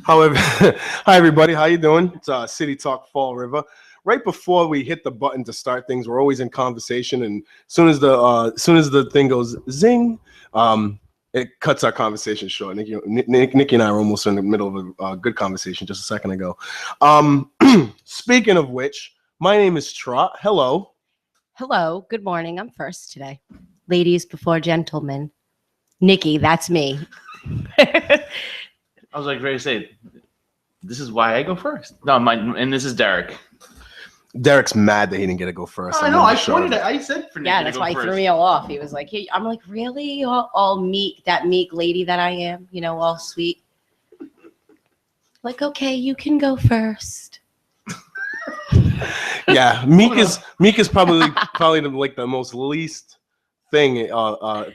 However, hi everybody, how you doing? It's City Talk Fall River. Right before we hit the button to start things, we're always in conversation, and as soon as the thing goes zing, it cuts our conversation short. Nikki and I were almost in the middle of a good conversation just a second ago. Speaking of which, my name is Trot. Hello. Hello, good morning. I'm first today. Ladies before gentlemen. Nikki, that's me. I was like ready to say, this is why I go first. No, and this is Derek. Derek's mad that he didn't get to go first. I know. I pointed it. I said for Nikki Yeah, to that's go why he first. threw me all off. He was like, hey, I'm like, really? All meek, that meek lady that I am, all sweet. Like, okay, you can go first. Yeah, meek is probably the most least thing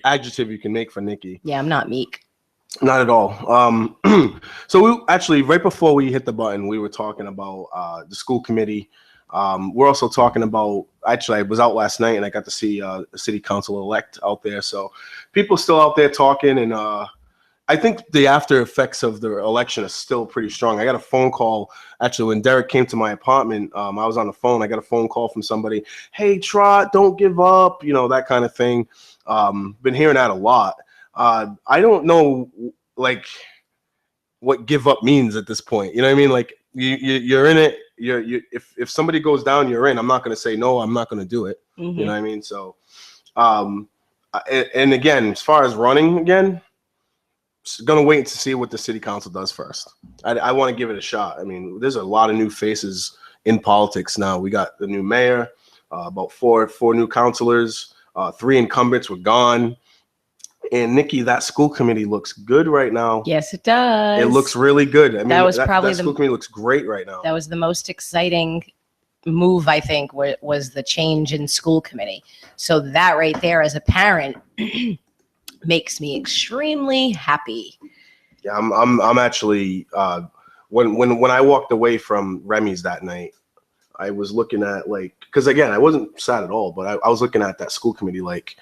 adjective you can make for Nikki. Yeah, I'm not meek. Not at all. So we actually, right before we hit the button, we were talking about the school committee. We're also talking about, actually, I was out last night and I got to see the city council elect out there. So people still out there talking, and I think the after effects of the election are still pretty strong. I got a phone call, actually, when Derek came to my apartment. I was on the phone. I got a phone call from somebody. Hey, Trot, don't give up, that kind of thing. Been hearing that a lot. I don't know, like, what give up means at this point. You know what I mean? Like, you're in it. If somebody goes down, you're in. I'm not going to say no. I'm not going to do it. Mm-hmm. You know what I mean? So, and again, as far as running again, going to wait to see what the city council does first. I want to give it a shot. I mean, there's a lot of new faces in politics now. We got the new mayor, about four new councilors, 3 incumbents were gone. And Nikki, that school committee looks good right now. Yes, it does. It looks really good. I mean, that school committee looks great right now. That was the most exciting move, I think, was the change in school committee. So that right there, as a parent, makes me extremely happy. Yeah, I'm actually when I walked away from Remy's that night, I was looking at, like, because again, I wasn't sad at all, but I was looking at that school committee like,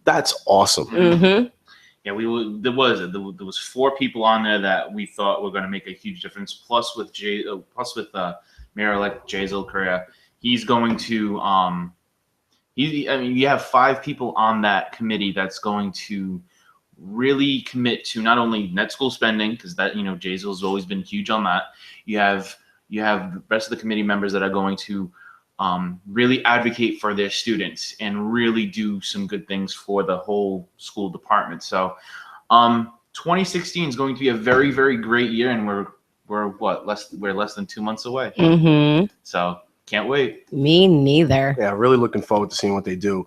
that's awesome. Mm-hmm. Yeah, there was 4 people on there that we thought were going to make a huge difference. Plus with Mayor-elect Jay Zilcaria, he's going to you have 5 people on that committee that's going to really commit to not only net school spending, because that Jay Zil's always been huge on that. You have the rest of the committee members that are going to really advocate for their students and really do some good things for the whole school department. So 2016 is going to be a very, very great year, and we're less than 2 months away. Mm-hmm. So can't wait. Me neither. Yeah, really looking forward to seeing what they do.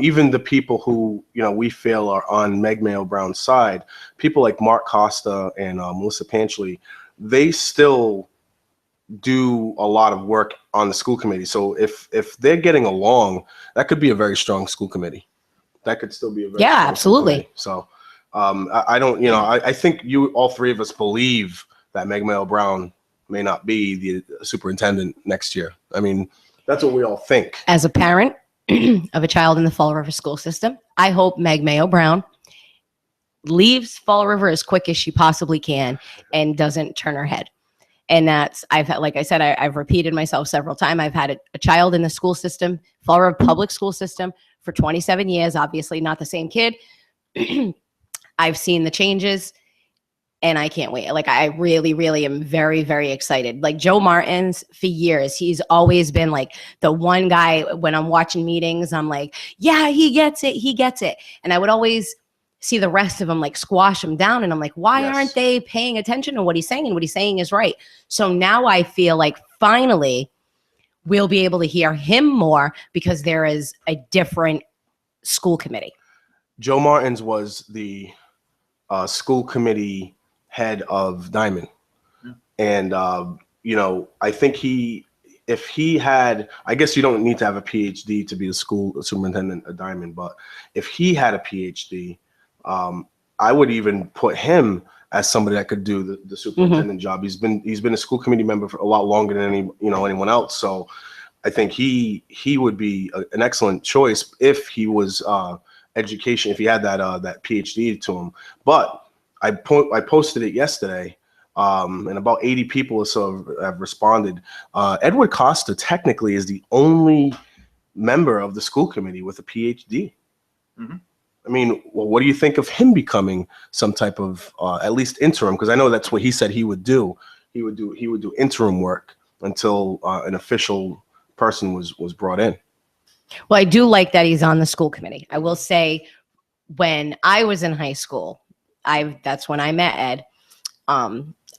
Even the people who we feel are on Meg Mayo Brown's side, people like Mark Costa and Melissa Panchley, they still do a lot of work on the school committee. So if they're getting along, that could be a very strong school committee. That could still be a very strong absolutely. So I don't, I think all 3 of us believe that Meg Mayo Brown may not be the superintendent next year. I mean, that's what we all think. As a parent of a child in the Fall River school system, I hope Meg Mayo Brown leaves Fall River as quick as she possibly can and doesn't turn her head. And like I said, I've repeated myself several times. I've had a child in the school system, Fall River public school system, for 27 years, obviously not the same kid. I've seen the changes, and I can't wait. Like, I really, really am very, very excited. Like Joe Martins, for years, he's always been like the one guy when I'm watching meetings, I'm like, yeah, he gets it. He gets it. And I would always see the rest of them like squash him down. And I'm like, why aren't they paying attention to what he's saying? And what he's saying is right. So now I feel like finally we'll be able to hear him more because there is a different school committee. Joe Martins was the school committee head of Diamond. Yeah. And, I think if he had, I guess you don't need to have a PhD to be a school superintendent at Diamond, but if he had a PhD, I would even put him as somebody that could do the superintendent job. He's been a school committee member for a lot longer than anyone else. So I think he would be an excellent choice if he was education, if he had that PhD to him. But I posted it yesterday. and about 80 people or so have responded. Edward Costa technically is the only member of the school committee with a PhD. Mm-hmm. I mean, well, what do you think of him becoming some type of at least interim? Because I know that's what he said he would do. He would do interim work until an official person was brought in. Well, I do like that he's on the school committee. I will say, when I was in high school, that's when I met Ed.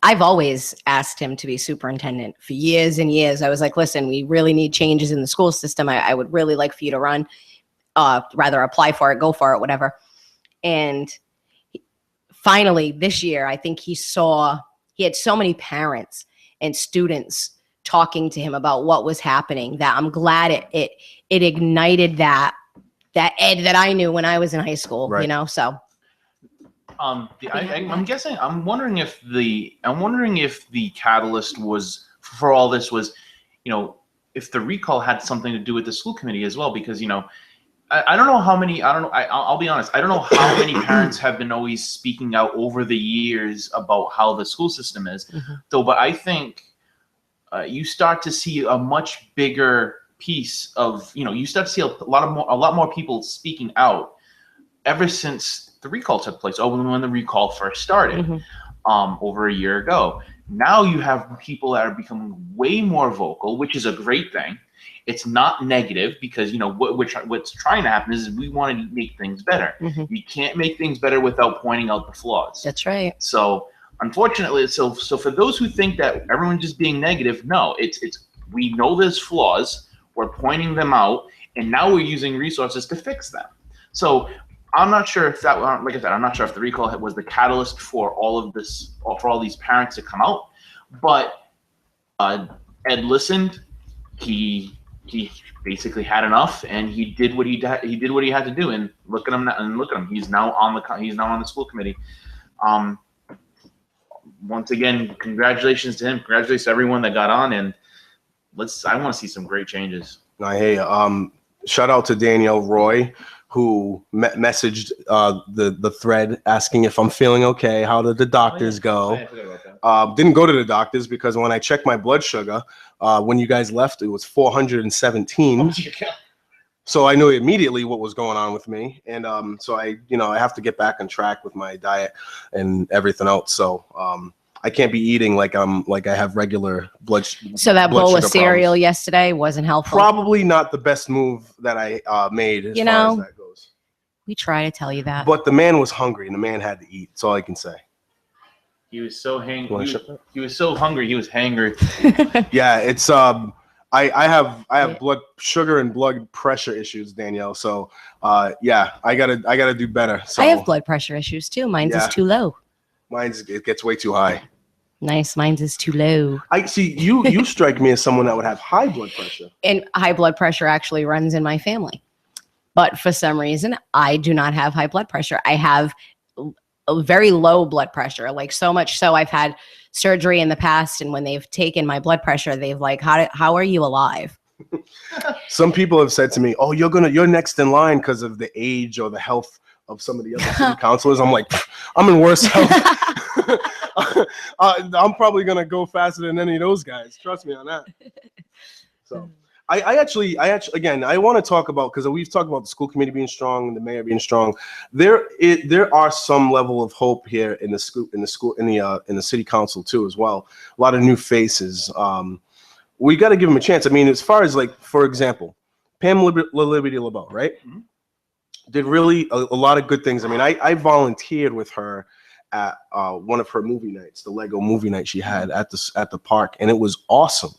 I've always asked him to be superintendent for years and years. I was like, listen, we really need changes in the school system. I would really like for you to run, rather apply for it, go for it, whatever. And finally this year, I think he had so many parents and students talking to him about what was happening that I'm glad it ignited that Ed that I knew when I was in high school, right. you know, so. I'm wondering if the catalyst was for all this was, you know, if the recall had something to do with the school committee as well, because, you know, I don't know how many, I'll be honest, I don't know how many parents have been always speaking out over the years about how the school system is, though, but I think you start to see a much bigger piece of, you know, you start to see a lot more people speaking out ever since the recall took place, when the recall first started, over a year ago. Now you have people that are becoming way more vocal, which is a great thing. It's not negative because, you know, what's trying to happen is we want to make things better. You can't make things better without pointing out the flaws. That's right. So unfortunately, so for those who think that everyone's just being negative, no, it's we know there's flaws, we're pointing them out, and now we're using resources to fix them. So I'm not sure if that, like I said, I'm not sure if the recall was the catalyst for all of this, or for all these parents to come out. But Ed listened. He basically had enough, and he did what he had to do. And look at him now, and look at him. He's now on the school committee. Once again, congratulations to him. Congratulations to everyone that got on, and I want to see some great changes. Hey, shout out to Danielle Roy, who messaged the thread asking if I'm feeling okay. How did the doctors go? I forgot about that. Didn't go to the doctors because when I checked my blood sugar, when you guys left, it was 417. So I knew immediately what was going on with me. And so I have to get back on track with my diet and everything else. So I can't be eating like I have regular blood. So that bowl of cereal problems. yesterday wasn't helpful. Probably not the best move that I made as far as that goes. We try to tell you that. But the man was hungry and the man had to eat. That's all I can say. He was so he was so hungry. He was hangry. Yeah, it's I have blood sugar and blood pressure issues, Danielle. So yeah, I gotta do better. So I have blood pressure issues too. Mine's is too low. It gets way too high. Nice. Mine's is too low. I see you strike me as someone that would have high blood pressure. And high blood pressure actually runs in my family. But for some reason, I do not have high blood pressure. I have a very low blood pressure, like so much so I've had surgery in the past, and when they've taken my blood pressure, they've like, how are you alive? Some people have said to me, "Oh, you're next in line because of the age or the health of some of the other city councilors." I'm like, I'm in worse health. I'm probably gonna go faster than any of those guys. Trust me on that. So. I actually, again, I want to talk about, because we've talked about the school committee being strong and the mayor being strong. There are some level of hope here in the city council too, as well. A lot of new faces. We got to give them a chance. I mean, as far as like, for example, Pam Liberty LeBeau, right? Did really a lot of good things. I mean, I volunteered with her at one of her movie nights, the Lego movie night she had at the park, and it was awesome.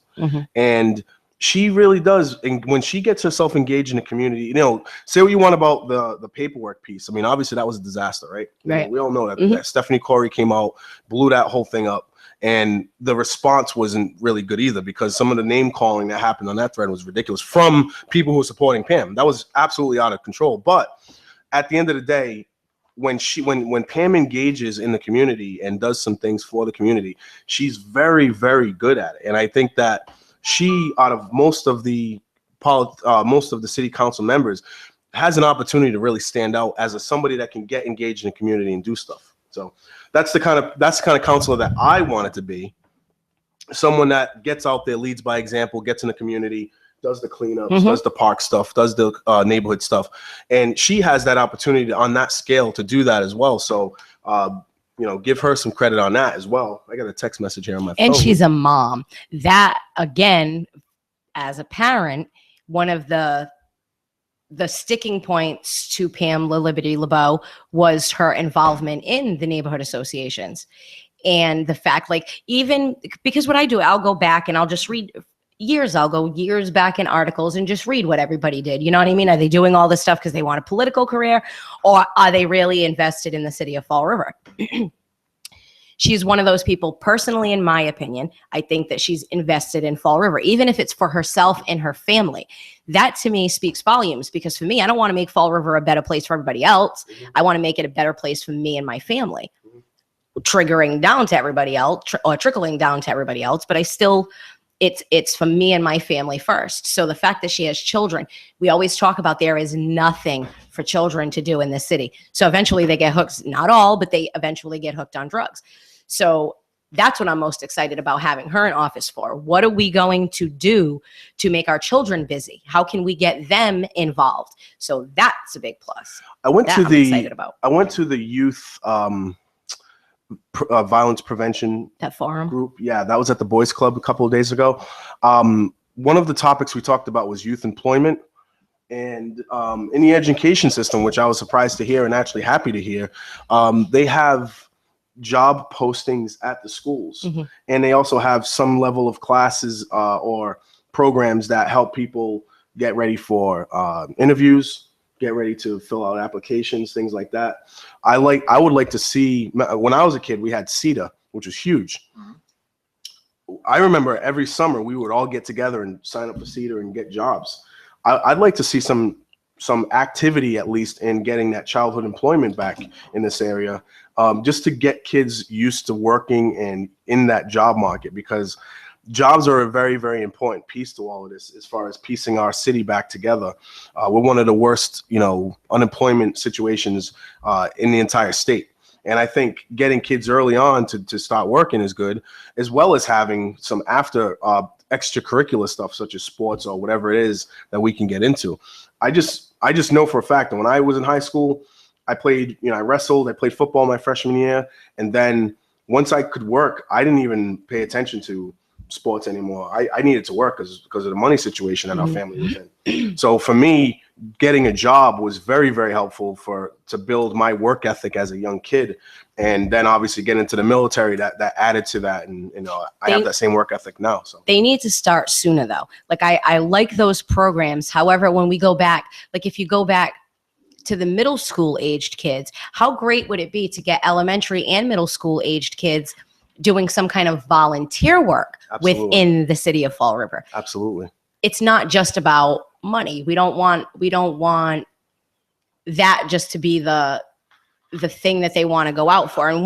And she really does, and when she gets herself engaged in the community, you know, say what you want about the paperwork piece. I mean, obviously that was a disaster, right? Right. You know, we all know that Stephanie Corey came out, blew that whole thing up, and the response wasn't really good either, because some of the name calling that happened on that thread was ridiculous from people who were supporting Pam. That was absolutely out of control. But at the end of the day, when Pam engages in the community and does some things for the community, she's very, very good at it. And I think that she, out of most of the city council members, has an opportunity to really stand out as somebody that can get engaged in the community and do stuff. So that's the kind of counselor that I wanted to be. Someone that gets out there, leads by example, gets in the community, does the cleanups, does the park stuff, does the neighborhood stuff. And she has that opportunity on that scale to do that as well. So, give her some credit on that as well. I got a text message here on my phone. And she's a mom. That, again, as a parent, one of the sticking points to Pam Liberty LeBeau was her involvement in the neighborhood associations. And the fact, even because what I do, I'll go back and I'll just read I'll go years back in articles and just read what everybody did. You know what I mean? Are they doing all this stuff because they want a political career, or are they really invested in the city of Fall River? She's one of those people, personally, in my opinion. I think that she's invested in Fall River, even if it's for herself and her family. That to me speaks volumes, because for me, I don't want to make Fall River a better place for everybody else. I want to make it a better place for me and my family, triggering down to everybody else or trickling down to everybody else. But I still, it's for me and my family first. So the fact that she has children, we always talk about there is nothing for children to do in this city. So eventually they get hooked, not all, but they eventually get hooked on drugs. So that's what I'm most excited about having her in office for. What are we going to do to make our children busy? How can we get them involved? So that's a big plus. I'm excited about. I went to the youth violence prevention that forum group. Yeah, that was at the Boys Club a couple of days ago. One of the topics we talked about was youth employment, and in the education system, which I was surprised to hear and actually happy to hear, they have job postings at the schools, and they also have some level of classes or programs that help people get ready for interviews, get ready to fill out applications, things like that. I would like to see, when I was a kid, we had CETA, which was huge. I remember every summer we would all get together and sign up for CETA and get jobs. I'd like to see some activity, at least, in getting that childhood employment back in this area, just to get kids used to working and in that job market, because jobs are a very, very important piece to all of this as far as piecing our city back together. We're one of the worst, unemployment situations in the entire state. And I think getting kids early on to start working is good, as well as having some after extracurricular stuff such as sports or whatever it is that we can get into. I just know for a fact that when I was in high school, I played, I wrestled, I played football my freshman year. And then once I could work, I didn't even pay attention to sports anymore. I needed to work because of the money situation that our family was in. So for me, getting a job was very, very helpful to build my work ethic as a young kid. And then obviously get into the military, that added to that. And, I have that same work ethic now. So they need to start sooner though. I like those programs. However, when we go back, if you go back to the middle school aged kids, how great would it be to get elementary and middle school aged kids doing some kind of volunteer work within the city of Fall River? Absolutely. It's not just about money. We don't want that just to be the thing that they want to go out for. And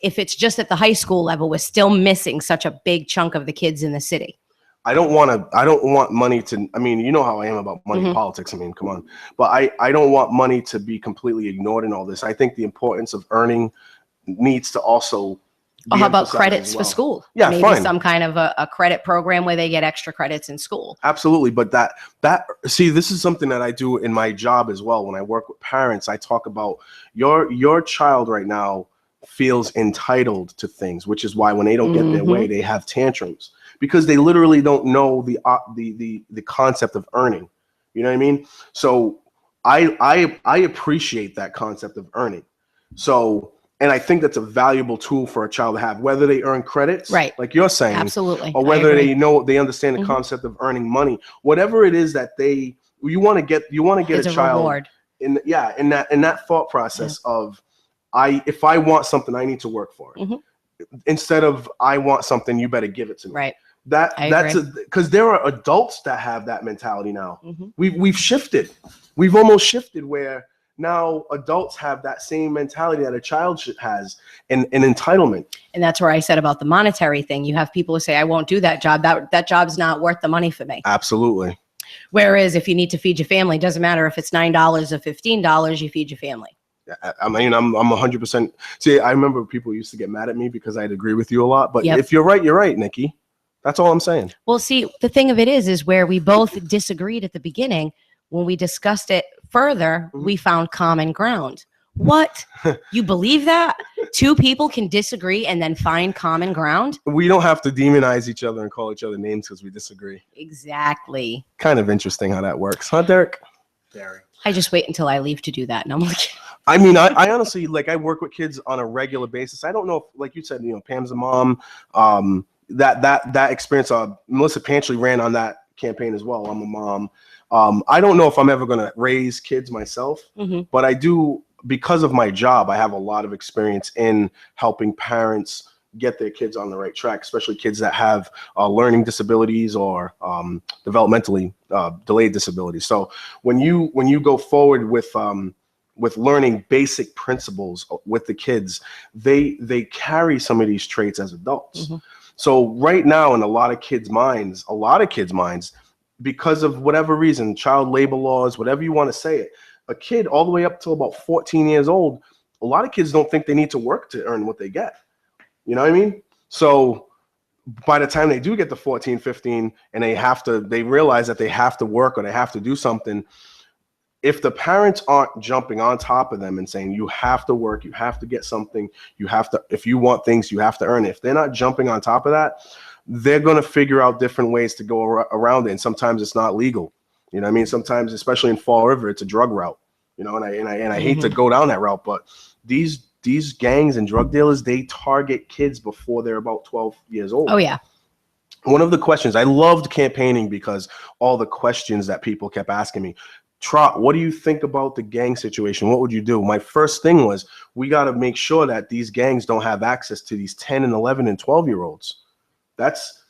if it's just at the high school level, we're still missing such a big chunk of the kids in the city. I don't want money to, you know how I am about money and politics. Come on. But I don't want money to be completely ignored in all this. I think the importance of earning needs to also be how about credits for school? Yeah, maybe fine. Some kind of a credit program where they get extra credits in school. Absolutely. But see, this is something that I do in my job as well. When I work with parents, I talk about your child right now feels entitled to things, which is why when they don't get their way, they have tantrums, because they literally don't know the concept of earning. You know what I mean? So I appreciate that concept of earning. So, and I think that's a valuable tool for a child to have, whether they earn credits, right, like you're saying, absolutely, or whether they understand the concept of earning money, whatever it is that you want to get a child reward. in that thought process of, if I want something, I need to work for it. Instead of I want something, you better give it to me. Right. That's because there are adults that have that mentality now. We've shifted. We've almost shifted where now adults have that same mentality that a child has, an entitlement. And that's where I said about the monetary thing. You have people who say, I won't do that job. That job's not worth the money for me. Absolutely. Whereas if you need to feed your family, it doesn't matter if it's $9 or $15, you feed your family. I mean, I'm 100%. See, I remember people used to get mad at me because I'd agree with you a lot. But Yep. if you're right, Nikki. That's all I'm saying. Well, see, the thing of it is where we both disagreed at the beginning. When we discussed it further, we found common ground. What? You believe that? Two people can disagree and then find common ground? We don't have to demonize each other and call each other names because we disagree. Exactly. Kind of interesting how that works, huh, Derek? Very. I just wait until I leave to do that. And I'm like, I mean, I honestly, like, I work with kids on a regular basis. I don't know if, like you said, Pam's a mom. That experience, Melissa Panchley ran on that campaign as well. I'm a mom. I don't know if I'm ever going to raise kids myself, but I do, because of my job, I have a lot of experience in helping parents get their kids on the right track, especially kids that have learning disabilities or developmentally delayed disabilities. So when you go forward with learning basic principles with the kids, they carry some of these traits as adults. So right now, in a lot of kids' minds, because of whatever reason, child labor laws, whatever you want to say it, a kid all the way up till about 14 years old, a lot of kids don't think they need to work to earn what they get. You know what I mean? So by the time they do get to 14, 15, and they realize that they have to work or they have to do something, if the parents aren't jumping on top of them and saying, you have to work, you have to get something, if you want things, you have to earn it. If they're not jumping on top of that, they're going to figure out different ways to go around it. And sometimes it's not legal. You know what I mean? Sometimes, especially in Fall River, it's a drug route, and I hate to go down that route, but these gangs and drug dealers, they target kids before they're about 12 years old. oh yeah. One of the questions, I loved campaigning because all the questions that people kept asking me, Trot, what do you think about the gang situation? What would you do? My first thing was, we got to make sure that these gangs don't have access to these 10 and 11 and 12-year-olds. That's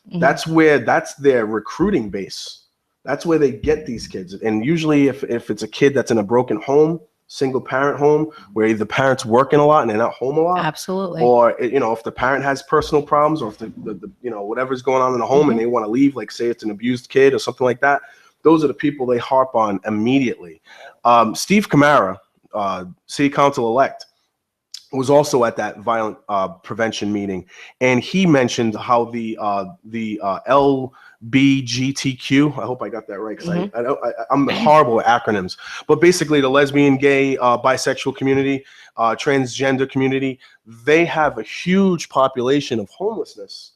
their recruiting base. That's where they get these kids. And usually if it's a kid that's in a broken home, single parent home, where the parent's working a lot and they're not home a lot. Absolutely. Or, if the parent has personal problems, or if the whatever's going on in the home and they want to leave, like say it's an abused kid or something like that, those are the people they harp on immediately. Steve Camara, city council elect, was also at that violent prevention meeting, and he mentioned how the LBGTQ, I hope I got that right, because I'm horrible at acronyms, but basically the lesbian, gay, bisexual community, transgender community, they have a huge population of homelessness.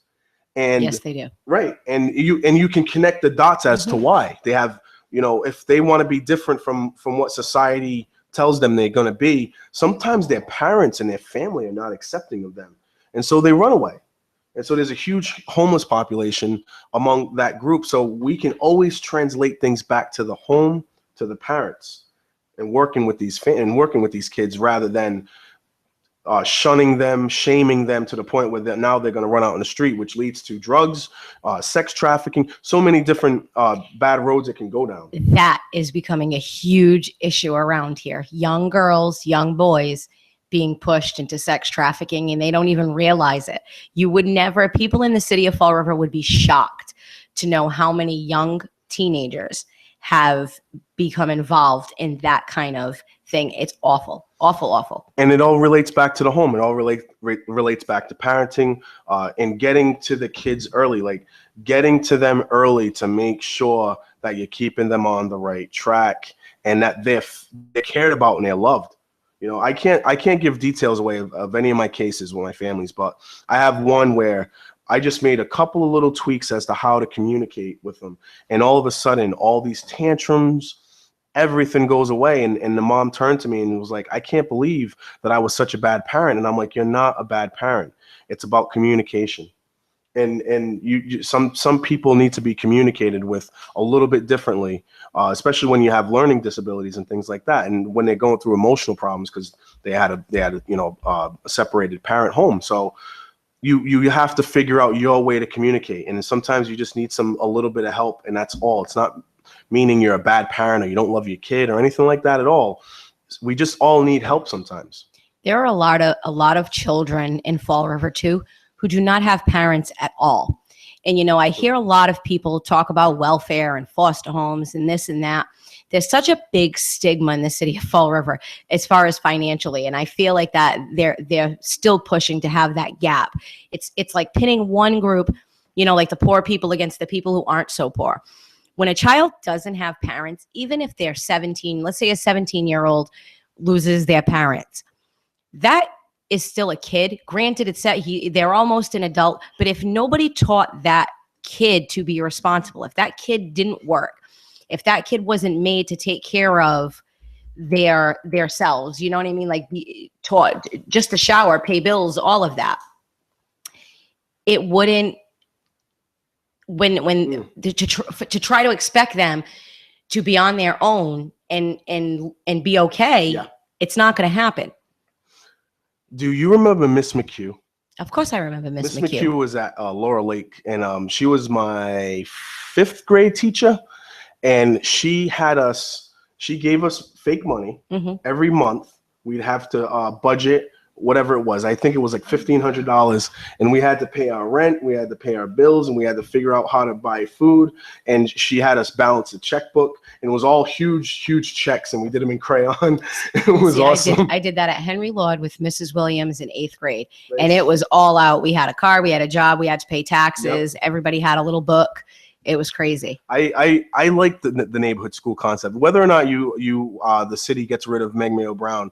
And yes, they do. Right. And you can connect the dots as to why they have, if they want to be different from what society tells them they're going to be, sometimes their parents and their family are not accepting of them. And so they run away. And so there's a huge homeless population among that group. So we can always translate things back to the home, to the parents, and working with these kids rather than shunning them, shaming them to the point where now they're going to run out in the street, which leads to drugs, sex trafficking, so many different bad roads it can go down. That is becoming a huge issue around here. Young girls, young boys being pushed into sex trafficking, and they don't even realize it. People in the city of Fall River would be shocked to know how many young teenagers have become involved in that kind of thing. It's awful, awful, awful. And it all relates back to the home. It all relates back to parenting and getting to the kids early, like getting to them early to make sure that you're keeping them on the right track and that they're cared about and they're loved. I can't give details away of any of my cases with my families, but I have one where I just made a couple of little tweaks as to how to communicate with them. And all of a sudden, all these tantrums, everything goes away. And the mom turned to me and was like, I can't believe that I was such a bad parent. And I'm like, you're not a bad parent. It's about communication. And some people need to be communicated with a little bit differently, especially when you have learning disabilities and things like that. And when they're going through emotional problems because they had a separated parent home. So you have to figure out your way to communicate. And sometimes you just need a little bit of help, and that's all. It's not meaning you're a bad parent or you don't love your kid or anything like that at all. We just all need help sometimes. There are a lot of children in Fall River too who do not have parents at all. And I hear a lot of people talk about welfare and foster homes and this and that. there's such a big stigma in the city of Fall River as far as financially, and I feel like that they're still pushing to have that gap. It's like pitting one group, you know, like the poor people against the people who aren't so poor. When a child doesn't have parents, even if they're 17, let's say a 17-year-old loses their parents, that is still a kid. Granted, they're almost an adult, but if nobody taught that kid to be responsible, if that kid didn't work, if that kid wasn't made to take care of their selves, you know what I mean? Like be taught just to shower, pay bills, all of that. It wouldn't, to try to expect them to be on their own and be okay, it's not going to happen. Do you remember Miss McHugh? Of course I remember Miss McHugh. Miss McHugh was at Laurel Lake, and she was my 5th grade teacher, and she gave us fake money every month. We'd have to budget whatever it was. I think it was like $1,500, and we had to pay our rent, we had to pay our bills, and we had to figure out how to buy food. And she had us balance a checkbook, and it was all huge checks, and we did them in crayon. It was awesome. I did that at Henry Lord with Mrs. Williams in 8th grade, and it was all out. We had a car, we had a job, we had to pay taxes. Everybody had a little book. It was crazy. I like the neighborhood school concept. Whether or not the city gets rid of Meg Mayo Brown,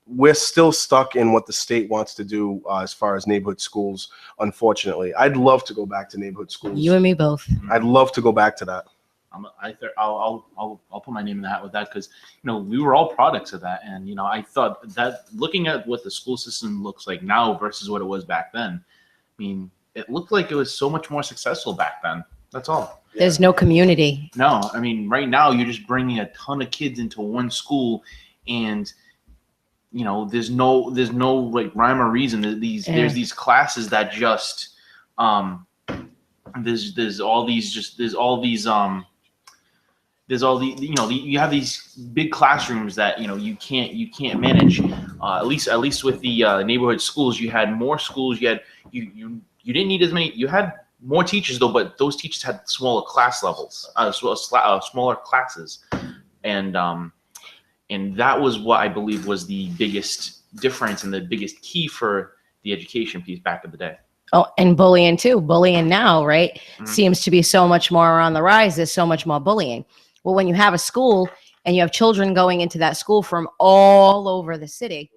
we're still stuck in what the state wants to do as far as neighborhood schools, unfortunately. I'd love to go back to neighborhood schools. You and me both. I'd love to go back to that. I'll put my name in the hat with that, because we were all products of that, and I thought that looking at what the school system looks like now versus what it was back then, I mean, it looked like it was so much more successful back then. That's all. There's no community. No, I mean, right now you're just bringing a ton of kids into one school, and there's no like rhyme or reason. There's these classes that just there's all these you have these big classrooms that you can't manage. At least with the neighborhood schools, you had more schools. You didn't need as many. You had more teachers though, but those teachers had smaller class levels, smaller classes, and that was what I believe was the biggest difference and the biggest key for the education piece back in the day. Oh, and bullying too. Bullying now, right, seems to be so much more on the rise. There's so much more bullying. Well, when you have a school and you have children going into that school from all over the city,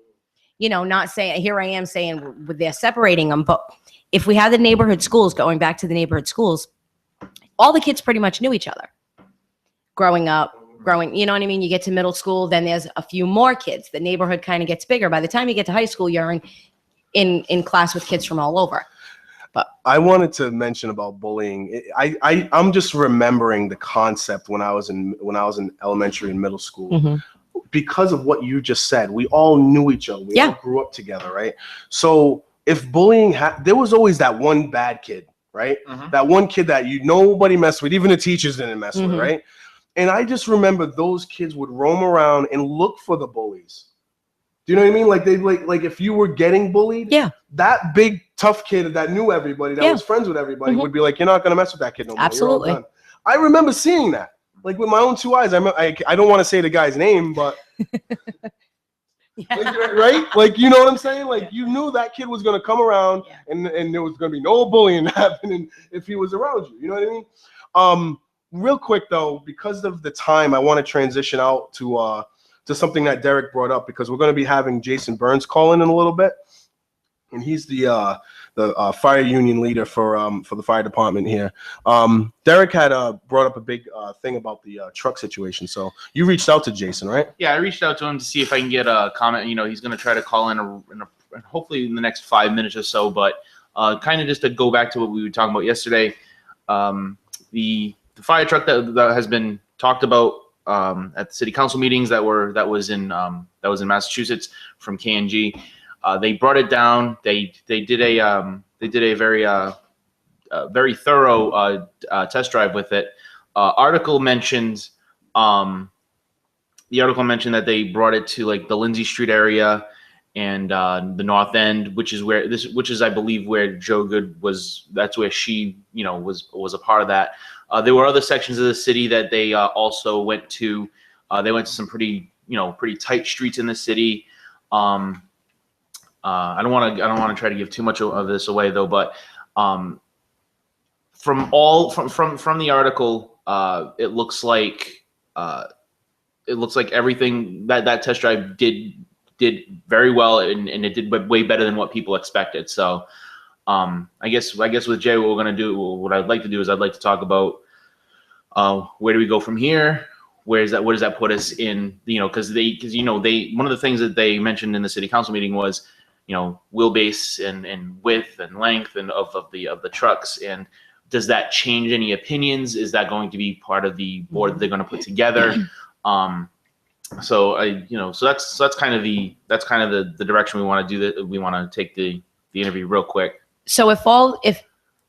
not saying, here I am saying they're separating them, but if we had the neighborhood schools, going back to the neighborhood schools, all the kids pretty much knew each other growing up. You know what I mean? You get to middle school, then there's a few more kids. The neighborhood kind of gets bigger. By the time you get to high school, you're in class with kids from all over. But I wanted to mention about bullying. I'm just remembering the concept when I was in elementary and middle school. Because of what you just said, we all knew each other. We all grew up together, right? So if bullying, there was always that one bad kid, right? That one kid that nobody messed with, even the teachers didn't mess with, right? And I just remember those kids would roam around and look for the bullies. Do you know what I mean? Like they like if you were getting bullied, that big tough kid that knew everybody, that was friends with everybody, would be like, "You're not gonna mess with that kid no more." Absolutely. You're all done. I remember seeing that, like with my own 2 eyes. I don't want to say the guy's name, but right? Like, you know what I'm saying? Like you knew that kid was gonna come around, and there was gonna be no bullying happening if he was around you. You know what I mean? Real quick though, because of the time, I want to transition out to something that Derek brought up, because we're going to be having Jason Burns call in a little bit, and he's the fire union leader for the fire department here. Derek had brought up a big thing about the truck situation. So you reached out to Jason, right? Yeah, I reached out to him to see if I can get a comment. He's going to try to call in hopefully in the next 5 minutes or so. But kind of just to go back to what we were talking about yesterday, the fire truck that has been talked about at the city council meetings that was in Massachusetts from KNG. They brought it down. They did a very thorough test drive with it. The article mentioned that they brought it to like the Lindsay Street area and the North End, which is I believe where Joe Good was. That's where she was a part of that. There were other sections of the city that they also went to. They went to some pretty tight streets in the city. I don't want to try to give too much of this away though, but from the article, it looks like everything that test drive did very well, and it did way better than what people expected. So I guess with Jay, what I'd like to do is I'd like to talk about where do we go from here? Where does that put us in? Because one of the things that they mentioned in the city council meeting was wheelbase and width and length and of the trucks. And does that change any opinions? Is that going to be part of the board that they're going to put together? So that's kind of the direction we want to do that. We want to take the interview real quick. So if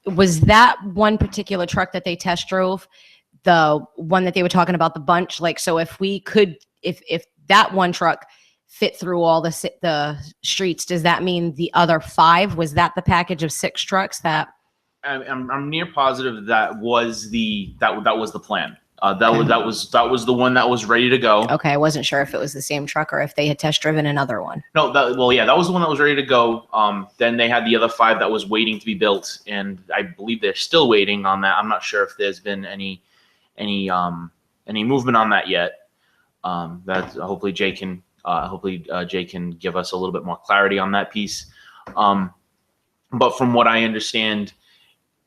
was that one particular truck that they test drove, the one that they were talking about, the bunch, like, so if that one truck fit through all the streets, does that mean the other 5, was that the package of 6 trucks that? I'm near positive that was the plan. That was the one that was ready to go. Okay, I wasn't sure if it was the same truck or if they had test driven another one. No, that was the one that was ready to go. Then they had the other 5 that was waiting to be built, and I believe they're still waiting on that. I'm not sure if there's been any movement on that yet. That hopefully Jay can give us a little bit more clarity on that piece. But from what I understand,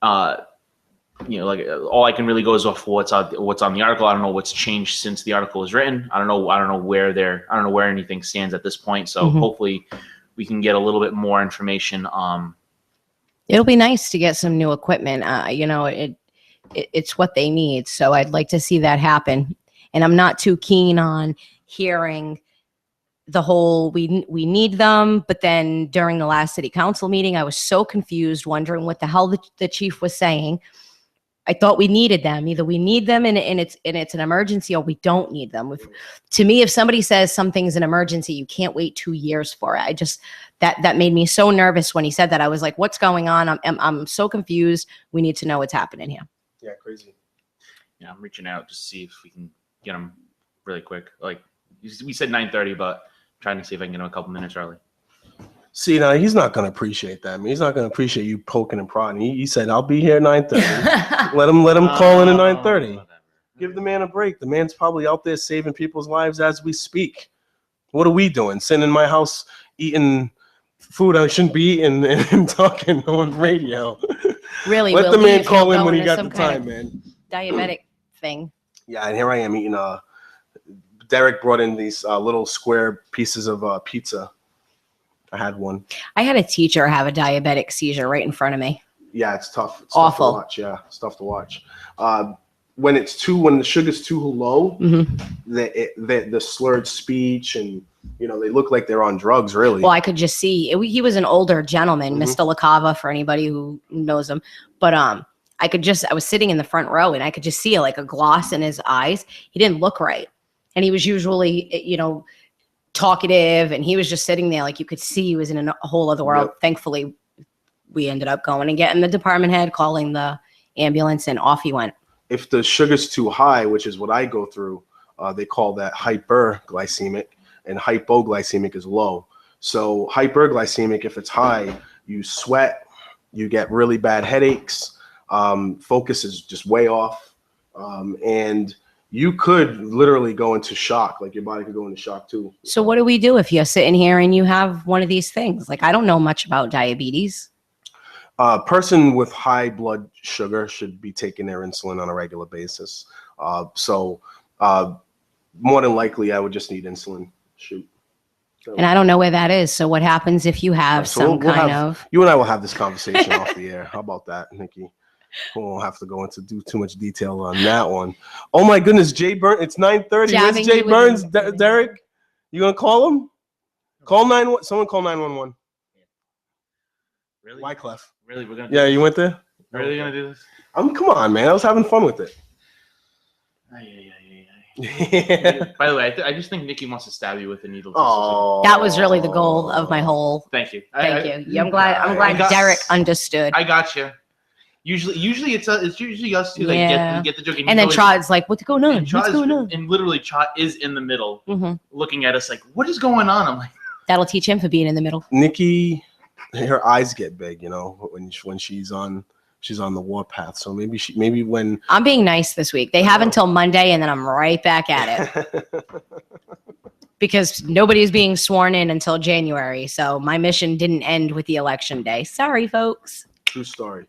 like all I can really go is off what's on the article. I don't know what's changed since the article was written. I don't know where anything stands at this point. So hopefully we can get a little bit more information. It'll be nice to get some new equipment. It's what they need. So I'd like to see that happen. And I'm not too keen on hearing the whole we need them. But then during the last city council meeting, I was so confused, wondering what the hell the chief was saying. I thought we needed them. Either we need them and it's an emergency, or we don't need them. To me, if somebody says something's an emergency, you can't wait 2 years for it. That made me so nervous when he said that. I was like, what's going on? I'm so confused. We need to know what's happening here. Yeah, crazy. Yeah, I'm reaching out to see if we can get them really quick. Like we said 9:30, but I'm trying to see if I can get them a couple minutes early. See, now he's not going to appreciate that. I mean, he's not going to appreciate you poking and prodding. He said, "I'll be here 9:30." let him call in at 9:30. Give the man a break. The man's probably out there saving people's lives as we speak. What are we doing? Sitting in my house eating food I shouldn't be eating and talking on radio. Really, let the man call in when he got the time, man. Diabetic thing. Yeah, and here I am eating. Derek brought in these little square pieces of pizza. I had one. I had a teacher have a diabetic seizure right in front of me. Yeah, it's tough. It's awful. Tough to watch. Yeah, it's tough to watch. When the sugar's too low, the slurred speech and they look like they're on drugs. Really. Well, I could just see he was an older gentleman, Mr. LaCava, for anybody who knows him. But I was sitting in the front row and I could just see like a gloss in his eyes. He didn't look right, and he was usually talkative, and he was just sitting there like you could see he was in a whole other world. Yep. Thankfully, we ended up going and getting the department head, calling the ambulance, and off he went. If the sugar's too high, which is what I go through, they call that hyperglycemic, and hypoglycemic is low. So hyperglycemic, if it's high, you sweat, you get really bad headaches, focus is just way off, and you could literally go into shock. Like your body could go into shock too. So what do we do if you're sitting here and you have one of these things? Like, I don't know much about diabetes. A person with high blood sugar should be taking their insulin on a regular basis. So more than likely, I would just need insulin. Shoot. And I don't know where that is. So what happens if you have You and I will have this conversation off the air. How about that, Nikki? We won't have to go into too much detail on that one. Oh my goodness, Jay Burns. It's 9:30. Where's Jay Burns? Derek, you gonna call him? Call 911. Someone call 911. Really? Wyclef. Really, we're gonna. Yeah, you went there. Really gonna do this? Come on, man. I was having fun with it. Yeah. By the way, I just think Nikki wants to stab you with a needle. Oh, that was really the goal of my whole. Thank you. Thank you. I'm glad Derek understood. I got you. Usually it's usually us who Yeah. get the joke, And then Trot's like, what's going on? and What's going on? and literally Trot is in the middle, Mhm. looking at us like, what is going on? I'm like, That'll teach him for being in the middle. Nikki, her eyes get big, you know, when she's on the warpath. So maybe when I'm being nice this week. They have until Monday, and then I'm right back at it. Because nobody's being sworn in until January. So my mission didn't end with the election day. Sorry, folks. True story.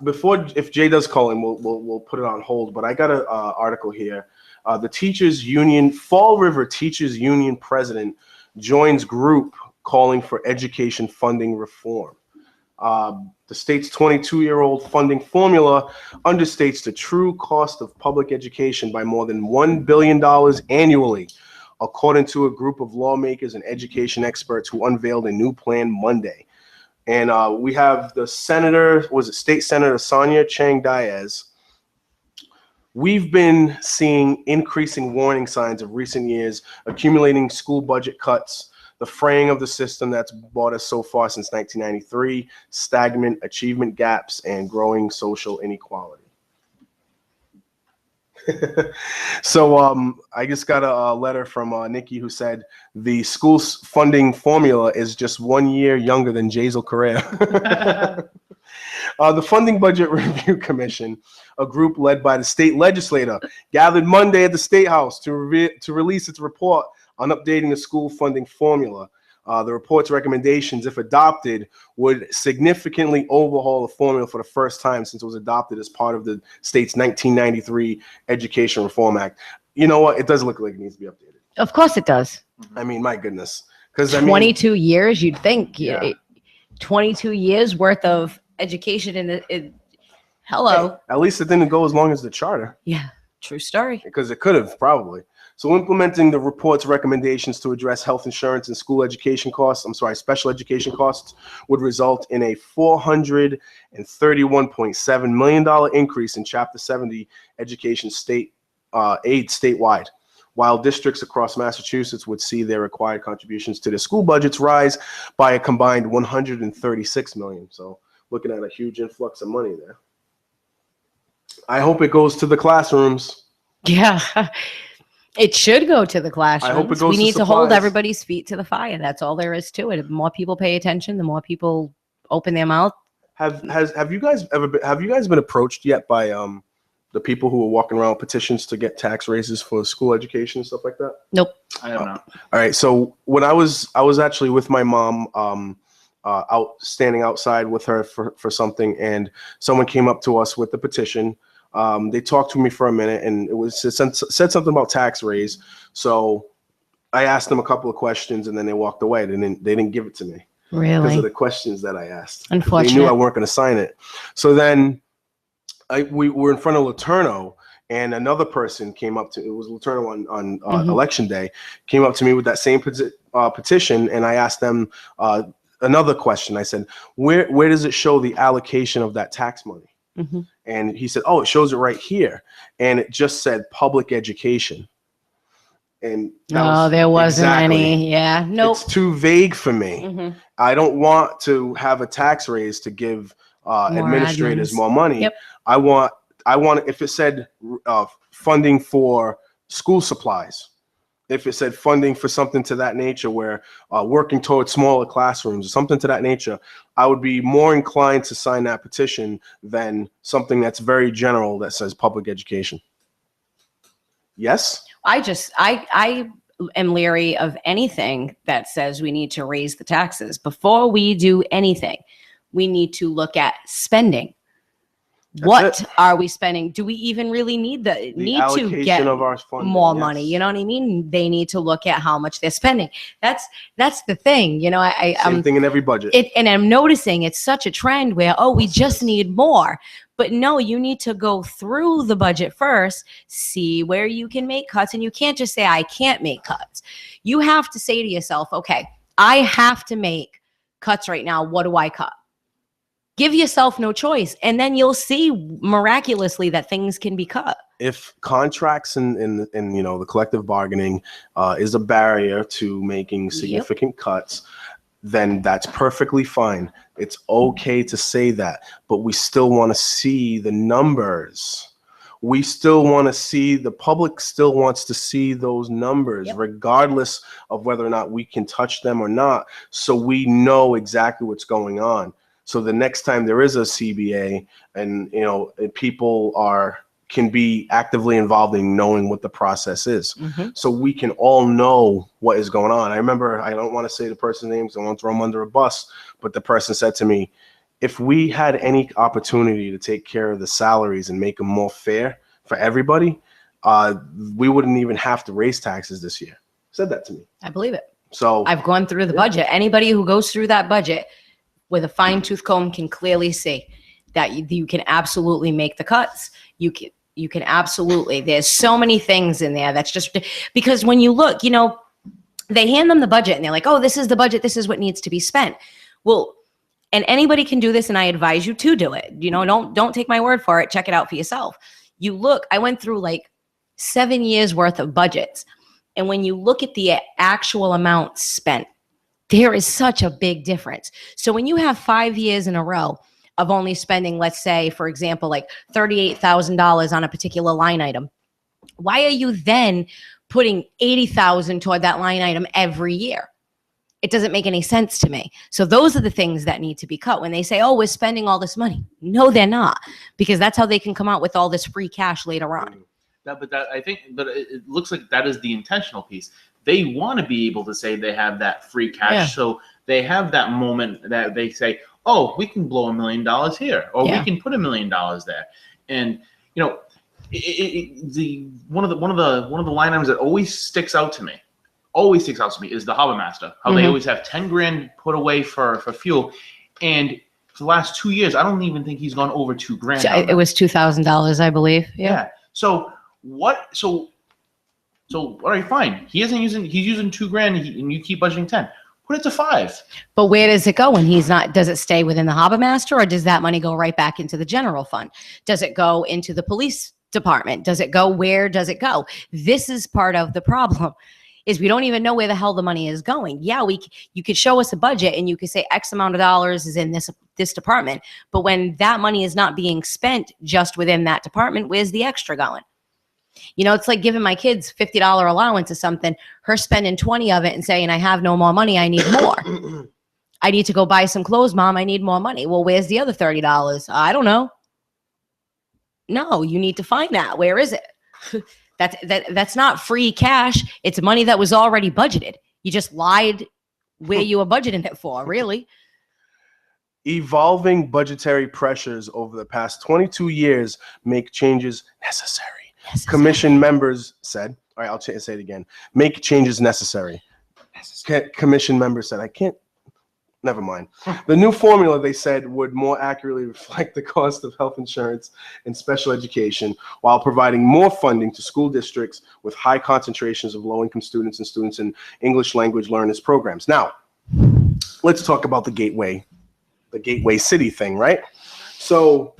Before, if Jay does call in, we'll put it on hold. But I got an article here. The Teachers Union, Fall River Teachers Union president joins group calling for education funding reform. The state's 22-year-old funding formula understates the true cost of public education by more than $1 billion annually, according to a group of lawmakers and education experts who unveiled a new plan Monday. And we have the State Senator Sonia Chang Diaz. We've been seeing increasing warning signs of recent years, accumulating school budget cuts, the fraying of the system that's brought us so far since 1993, stagnant achievement gaps, and growing social inequality. So I just got a letter from Nikki who said the school's funding formula is just 1 year younger than Jazel Correa. The Funding Budget Review Commission, a group led by the state legislator, gathered Monday at the State House to release its report on updating the school funding formula. The report's recommendations, if adopted, would significantly overhaul the formula for the first time since it was adopted as part of the state's 1993 Education Reform Act. You know what? It does look like it needs to be updated. Of course it does. I mean, my goodness. Because 22 years, you'd think. Yeah. 22 years worth of education hello. Hey, at least it didn't go as long as the charter. Yeah, true story. Because it could have, probably. So implementing the report's recommendations to address health insurance and special education costs would result in a $431.7 million increase in Chapter 70 education aid statewide, while districts across Massachusetts would see their required contributions to their school budgets rise by a combined $136 million. So looking at a huge influx of money there. I hope it goes to the classrooms. Yeah. It should go to the classrooms. I hope it goes we need to hold supplies. everybody's feet to the fire. That's all there is to it. The more people pay attention, the more people open their mouth. Have you guys been approached yet by the people who are walking around with petitions to get tax raises for school education and stuff like that? Nope. I have not. All right. So when I was actually with my mom, standing outside with her for something, and someone came up to us with the petition. They talked to me for a minute, and it said something about tax raise. So I asked them a couple of questions, and then they walked away. They didn't give it to me because Really? of the questions that I asked. Unfortunate. They knew I weren't going to sign it. So then we were in front of Laterno, and another person came up to, it was Laterno on election day, came up to me with that same petition, and I asked them another question. I said, where does it show the allocation of that tax money? Mm-hmm. And he said, oh, it shows it right here. And it just said public education. And there wasn't any. Yeah. Nope. It's too vague for me. Mm-hmm. I don't want to have a tax raise to give administrators admins. more money. Yep. I want if it said funding for school supplies, if it said funding for something to that nature, where working towards smaller classrooms or something to that nature, I would be more inclined to sign that petition than something that's very general that says public education. Yes? I am leery of anything that says we need to raise the taxes. Before we do anything, we need to look at spending. What are we spending? Do we even really need to get of our funding, more yes. money? You know what I mean? They need to look at how much they're spending. That's the thing. You know, Same thing in every budget. And I'm noticing it's such a trend where, we just need more. But no, you need to go through the budget first, see where you can make cuts. And you can't just say, I can't make cuts. You have to say to yourself, okay, I have to make cuts right now. What do I cut? Give yourself no choice, and then you'll see miraculously that things can be cut. If contracts and the collective bargaining is a barrier to making significant cuts, then that's perfectly fine. It's okay to say that, but we still want to see the numbers. We still want to see, the public still wants to see those numbers, regardless of whether or not we can touch them or not. So we know exactly what's going on. So the next time there is a CBA and, people can be actively involved in knowing what the process is. So we can all know what is going on. I remember, I don't want to say the person's names, I won't throw them under a bus, but the person said to me, if we had any opportunity to take care of the salaries and make them more fair for everybody, we wouldn't even have to raise taxes this year. Said that to me. I believe it. So I've gone through the budget. Anybody who goes through that budget with a fine tooth comb can clearly see that you can absolutely make the cuts. You can absolutely, there's so many things in there that's just, because when you look, they hand them the budget and they're like, oh, this is the budget, this is what needs to be spent. Well, and anybody can do this, and I advise you to do it. Don't take my word for it. Check it out for yourself. You look, I went through like 7 years worth of budgets. And when you look at the actual amount spent, there is such a big difference. So when you have 5 years in a row of only spending, let's say, for example, like $38,000 on a particular line item, why are you then putting $80,000 toward that line item every year? It doesn't make any sense to me. So those are the things that need to be cut when they say, oh, we're spending all this money. No, they're not, because that's how they can come out with all this free cash later on. But it looks like that is the intentional piece. They want to be able to say they have that free cash. So they have that moment that they say, oh, we can blow $1 million here, or we can put $1 million there. And, one of the line items that always sticks out to me is the harbor master. How they always have 10 grand put away for fuel, and for the last 2 years, I don't even think he's gone over 2 grand. It was $2,000, I believe. Yeah. So what? So all right, fine. He's using 2 grand, and you keep budgeting 10. Put it to 5. But where does it go when he's not? Does it stay within the harbor master, or does that money go right back into the general fund? Does it go into the police department? Where does it go? This is part of the problem. Is we don't even know where the hell the money is going. Yeah, you could show us a budget and you could say X amount of dollars is in this department, but when that money is not being spent just within that department, where's the extra going? It's like giving my kids $50 allowance or something, her spending 20 of it and saying, I have no more money, I need more. I need to go buy some clothes, Mom, I need more money. Well, where's the other $30? I don't know. No, you need to find that. Where is it? That's not free cash. It's money that was already budgeted. You just lied where you were budgeting it for, really. Evolving budgetary pressures over the past 22 years make changes necessary. Commission members said, all right, I'll say it again. Make changes necessary. Commission members said, never mind. The new formula, they said, would more accurately reflect the cost of health insurance and special education while providing more funding to school districts with high concentrations of low-income students and students in English language learners programs. Now, let's talk about the gateway city thing, right? So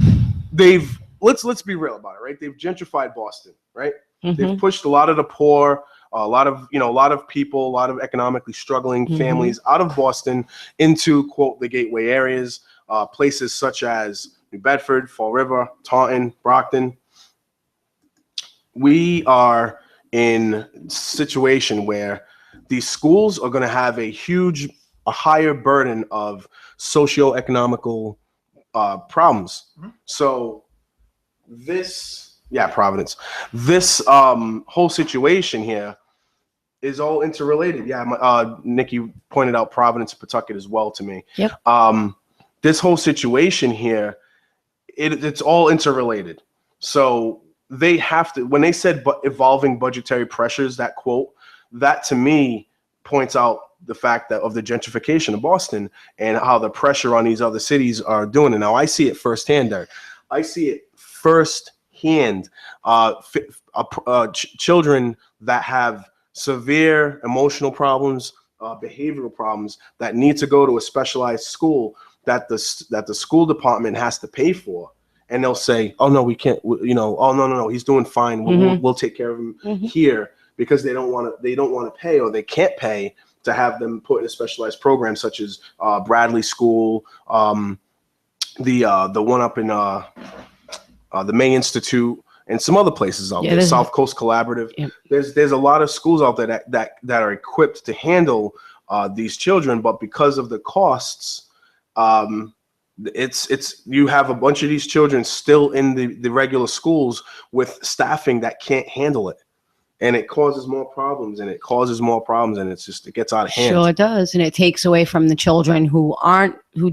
let's be real about it, right? They've gentrified Boston, right? They've pushed a lot of the poor, a lot of people, a lot of economically struggling families out of Boston into, quote, the gateway areas, places such as New Bedford, Fall River, Taunton, Brockton. We are in a situation where these schools are going to have a higher burden of socioeconomical problems. So Providence. This whole situation here is all interrelated. Yeah, Nikki pointed out Providence and Pawtucket as well to me. Yep. This whole situation here, it's all interrelated. So they have to, when they said evolving budgetary pressures, that quote, that to me points out the fact that of the gentrification of Boston and how the pressure on these other cities are doing it. Now I see it firsthand there. I see it firsthand. Children that have severe emotional problems, behavioral problems that need to go to a specialized school that the school department has to pay for, and they'll say, "Oh no, we can't." Oh no, he's doing fine. We'll take care of him here, because they don't want to pay, or they can't pay to have them put in a specialized program, such as Bradley School, the one up in the May Institute, and some other places out there, South Coast Collaborative. Yeah. There's a lot of schools out there that are equipped to handle these children, but because of the costs, it's you have a bunch of these children still in the regular schools with staffing that can't handle it, and it causes more problems, and it gets out of hand. Sure does, and it takes away from the children who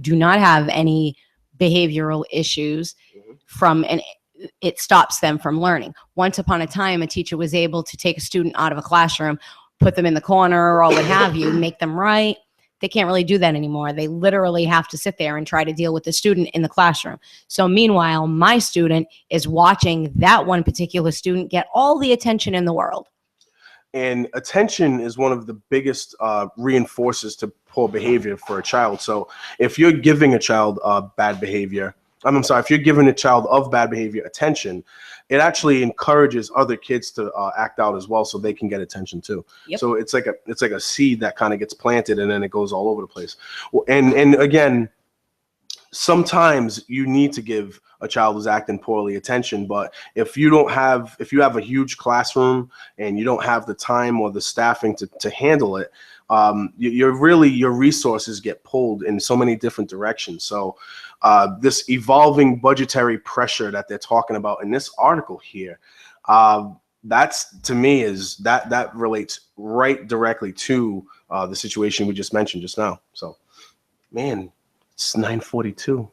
do not have any behavioral issues and it stops them from learning. Once upon a time, a teacher was able to take a student out of a classroom, put them in the corner or what have you, make them write. They can't really do that anymore. They literally have to sit there and try to deal with the student in the classroom. So meanwhile, my student is watching that one particular student get all the attention in the world. And attention is one of the biggest reinforcers to poor behavior for a child. So if you're giving a child bad behavior, if you're giving a child of bad behavior attention, it actually encourages other kids to act out as well, so they can get attention too. Yep. So it's like a seed that kind of gets planted, and then it goes all over the place. And again, sometimes you need to give a child who's acting poorly attention, but if you have a huge classroom and you don't have the time or the staffing to handle it, your resources get pulled in so many different directions. So this evolving budgetary pressure that they're talking about in this article here, that's, to me, that relates right directly to the situation we just mentioned just now. So, man, it's 9:42.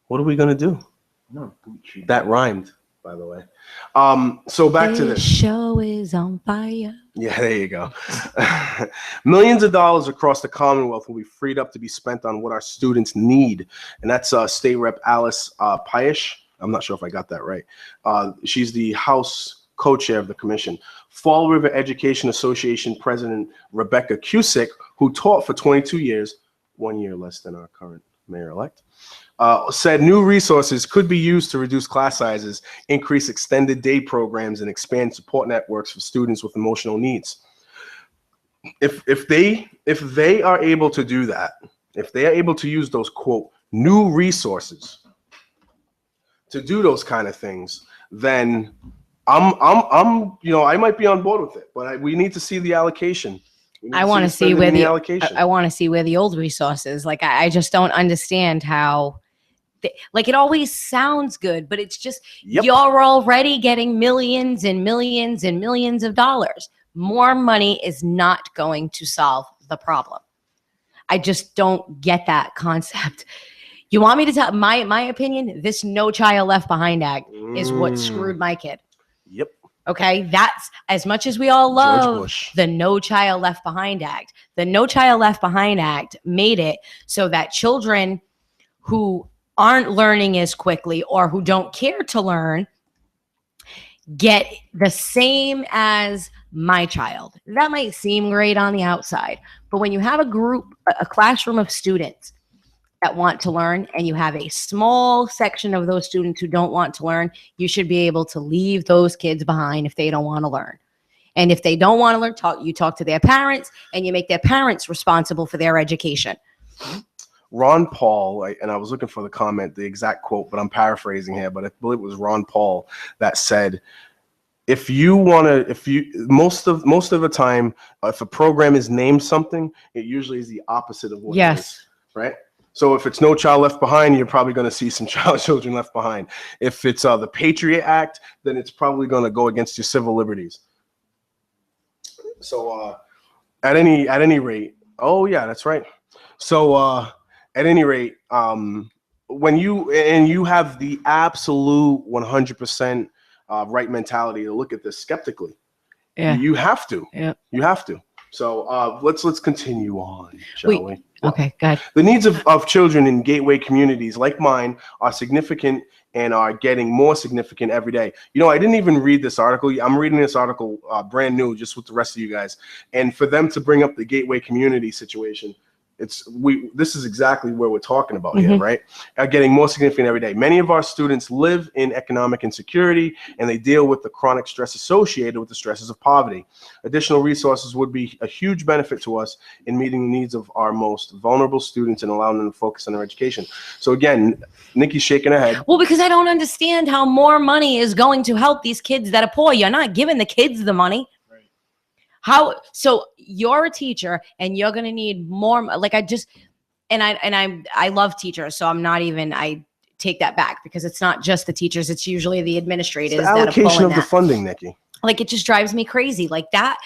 What are we gonna do? No, that rhymed, by the way. So back to this. Show is on fire. Yeah, there you go. Millions of dollars across the Commonwealth will be freed up to be spent on what our students need. And that's State Rep Alice Piesh. I'm not sure if I got that right. She's the House co-chair of the commission. Fall River Education Association President Rebecca Cusick, who taught for 22 years, 1 year less than our current mayor-elect, said new resources could be used to reduce class sizes, increase extended day programs, and expand support networks for students with emotional needs. If they are able to do that, if they are able to use those, quote, new resources to do those kind of things, then I might be on board with it, but we need to see the allocation. I want to see where I want to see where the old resources. Like I just don't understand how. Like it always sounds good, but it's just you're already getting millions and millions and millions of dollars. More money is not going to solve the problem. I just don't get that concept. You want me to tell my opinion? This No Child Left Behind Act is what screwed my kid. Yep. Okay, that's as much as we all love the No Child Left Behind Act. The No Child Left Behind Act made it so that children who aren't learning as quickly or who don't care to learn get the same as my child. That might seem great on the outside, but when you have a classroom of students that want to learn, and you have a small section of those students who don't want to learn, you should be able to leave those kids behind if they don't want to learn. And if they don't want to learn, you talk to their parents, and you make their parents responsible for their education. Ron Paul, and I was looking for the exact quote, but I'm paraphrasing here, but I believe it was Ron Paul that said, most of the time, if a program is named something, it usually is the opposite of what it is, right? So if it's No Child Left Behind, you're probably going to see some children left behind. If it's the Patriot Act, then it's probably going to go against your civil liberties. So at any rate, oh yeah, that's right. So at any rate, when you have the absolute 100% right mentality to look at this skeptically, you have to. Yeah. You have to. So let's continue on, shall we? Okay, good. The needs of children in gateway communities like mine are significant and are getting more significant every day. I didn't even read this article. I'm reading this article brand new, just with the rest of you guys. And for them to bring up the gateway community situation, This is exactly where we're talking about here, right? Are getting more significant every day. Many of our students live in economic insecurity, and they deal with the chronic stress associated with the stresses of poverty. Additional resources would be a huge benefit to us in meeting the needs of our most vulnerable students and allowing them to focus on their education. So again, Nikki's shaking her head. Well, because I don't understand how more money is going to help these kids that are poor. You're not giving the kids the money. How, so you're a teacher and you're going to need more, like I love teachers. So I'm not even, I take that back because it's not just the teachers. It's usually the administrators. It's the allocation of the funding, Nikki. Like, it just drives me crazy like that.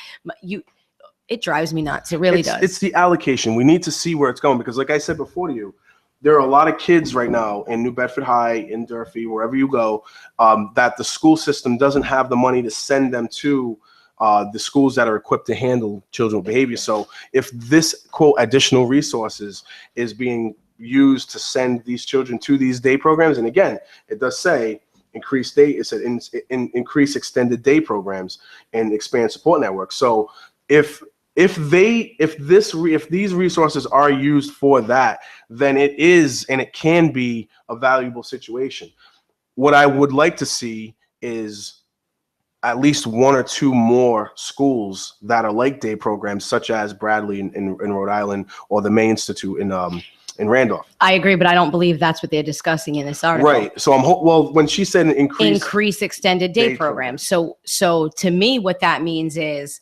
It drives me nuts. It really does. It's the allocation. We need to see where it's going because like I said before to you, there are a lot of kids right now in New Bedford High, in Durfee, wherever you go, that the school system doesn't have the money to send them to the schools that are equipped to handle children with behavior. So if this, quote, additional resources is being used to send these children to these day programs, and again, it does say increase day, it said increase extended day programs and expand support networks. So if these resources are used for that, then it is, and it can be, a valuable situation. What I would like to see is at least one or two more schools that are like day programs, such as Bradley in Rhode Island or the May Institute in Randolph. I agree, but I don't believe that's what they're discussing in this article. Right. So well, when she said increase extended day programs. So to me, what that means is,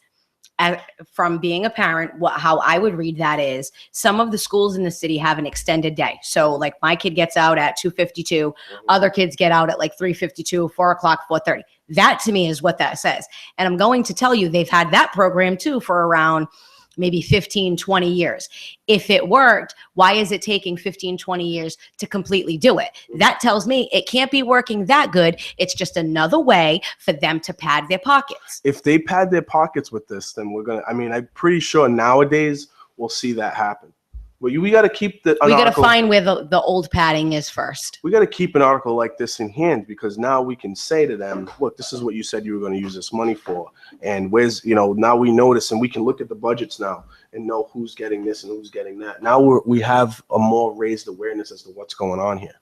from being a parent, how I would read that is some of the schools in the city have an extended day. So like my kid gets out at 2:52, other kids get out at like 3:52, 4 o'clock, 4:30. That to me is what that says. And I'm going to tell you, they've had that program too for around maybe 15, 20 years. If it worked, why is it taking 15, 20 years to completely do it? That tells me it can't be working that good. It's just another way for them to pad their pockets. If they pad their pockets with this, then I'm pretty sure nowadays we'll see that happen. But we got to keep we got to find where the old padding is first. We got to keep an article like this in hand, because now we can say to them, look, this is what you said you were going to use this money for. And now we notice, and we can look at the budgets now and know who's getting this and who's getting that. Now we have a more raised awareness as to what's going on here.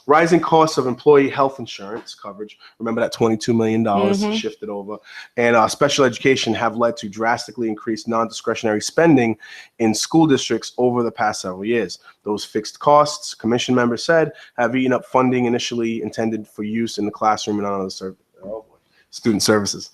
Rising costs of employee health insurance coverage. Remember that $22 million shifted over, and special education have led to drastically increased non-discretionary spending in school districts over the past several years. Those fixed costs, commission members said, have eaten up funding initially intended for use in the classroom and on other student services.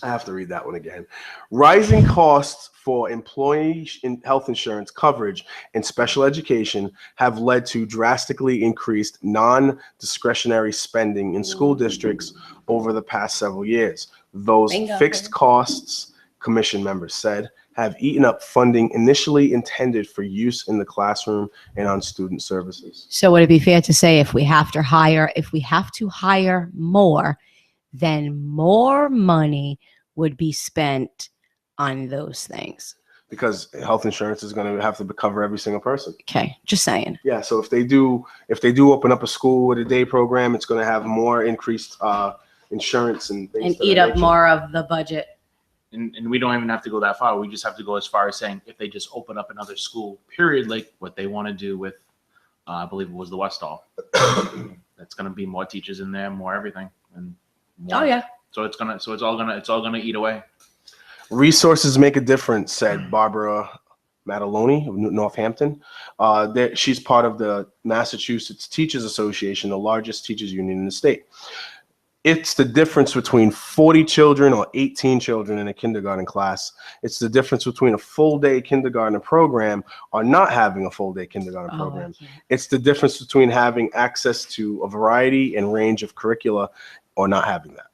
I have to read that one again. Rising costs for employee health insurance coverage in special education have led to drastically increased non-discretionary spending in school districts over the past several years. Those fixed costs, commission members said, have eaten up funding initially intended for use in the classroom and on student services. So would it be fair to say if we have to hire more, then more money would be spent on those things? Because health insurance is going to have to cover every single person. Okay, just saying. Yeah, so if they do open up a school with a day program, it's going to have more increased insurance and things. And eat up more of the budget. And we don't even have to go that far. We just have to go as far as saying if they just open up another school, period, like what they want to do with, I believe it was the Westall. That's going to be more teachers in there, more everything, and more. Oh yeah. So it's all gonna eat away. Resources make a difference, said Barbara Mataloni of Northampton. She's part of the Massachusetts Teachers Association, the largest teachers union in the state. It's the difference between 40 children or 18 children in a kindergarten class. It's the difference between a full day kindergarten program or not having a full day kindergarten program. Okay. It's the difference between having access to a variety and range of curricula or not having that.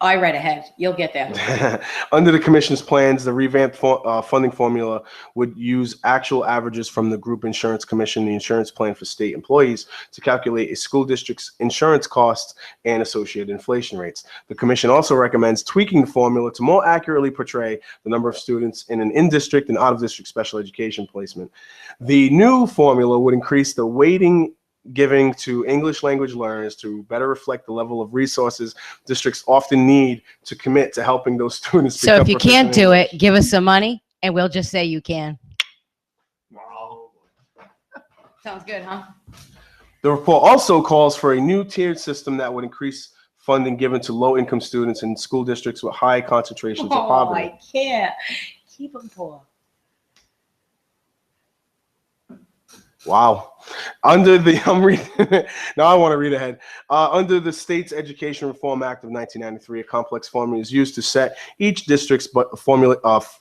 I read ahead. You'll get there. Under the commission's plans, the revamped funding formula would use actual averages from the Group Insurance Commission, the insurance plan for state employees, to calculate a school district's insurance costs and associated inflation rates. The commission also recommends tweaking the formula to more accurately portray the number of students in an in-district and out-of-district special education placement. The new formula would increase the weighting giving to English language learners to better reflect the level of resources districts often need to commit to helping those students. So if become you can't proficient in do English. it, give us some money and we'll just say you can. Wow. Sounds good, huh? The report also calls for a new tiered system that would increase funding given to low-income students in school districts with high concentrations of poverty. I can't. Keep them poor. Wow. Under the, I'm reading, now I want to read ahead. Under the State's Education Reform Act of 1993, a complex formula is used to set each district's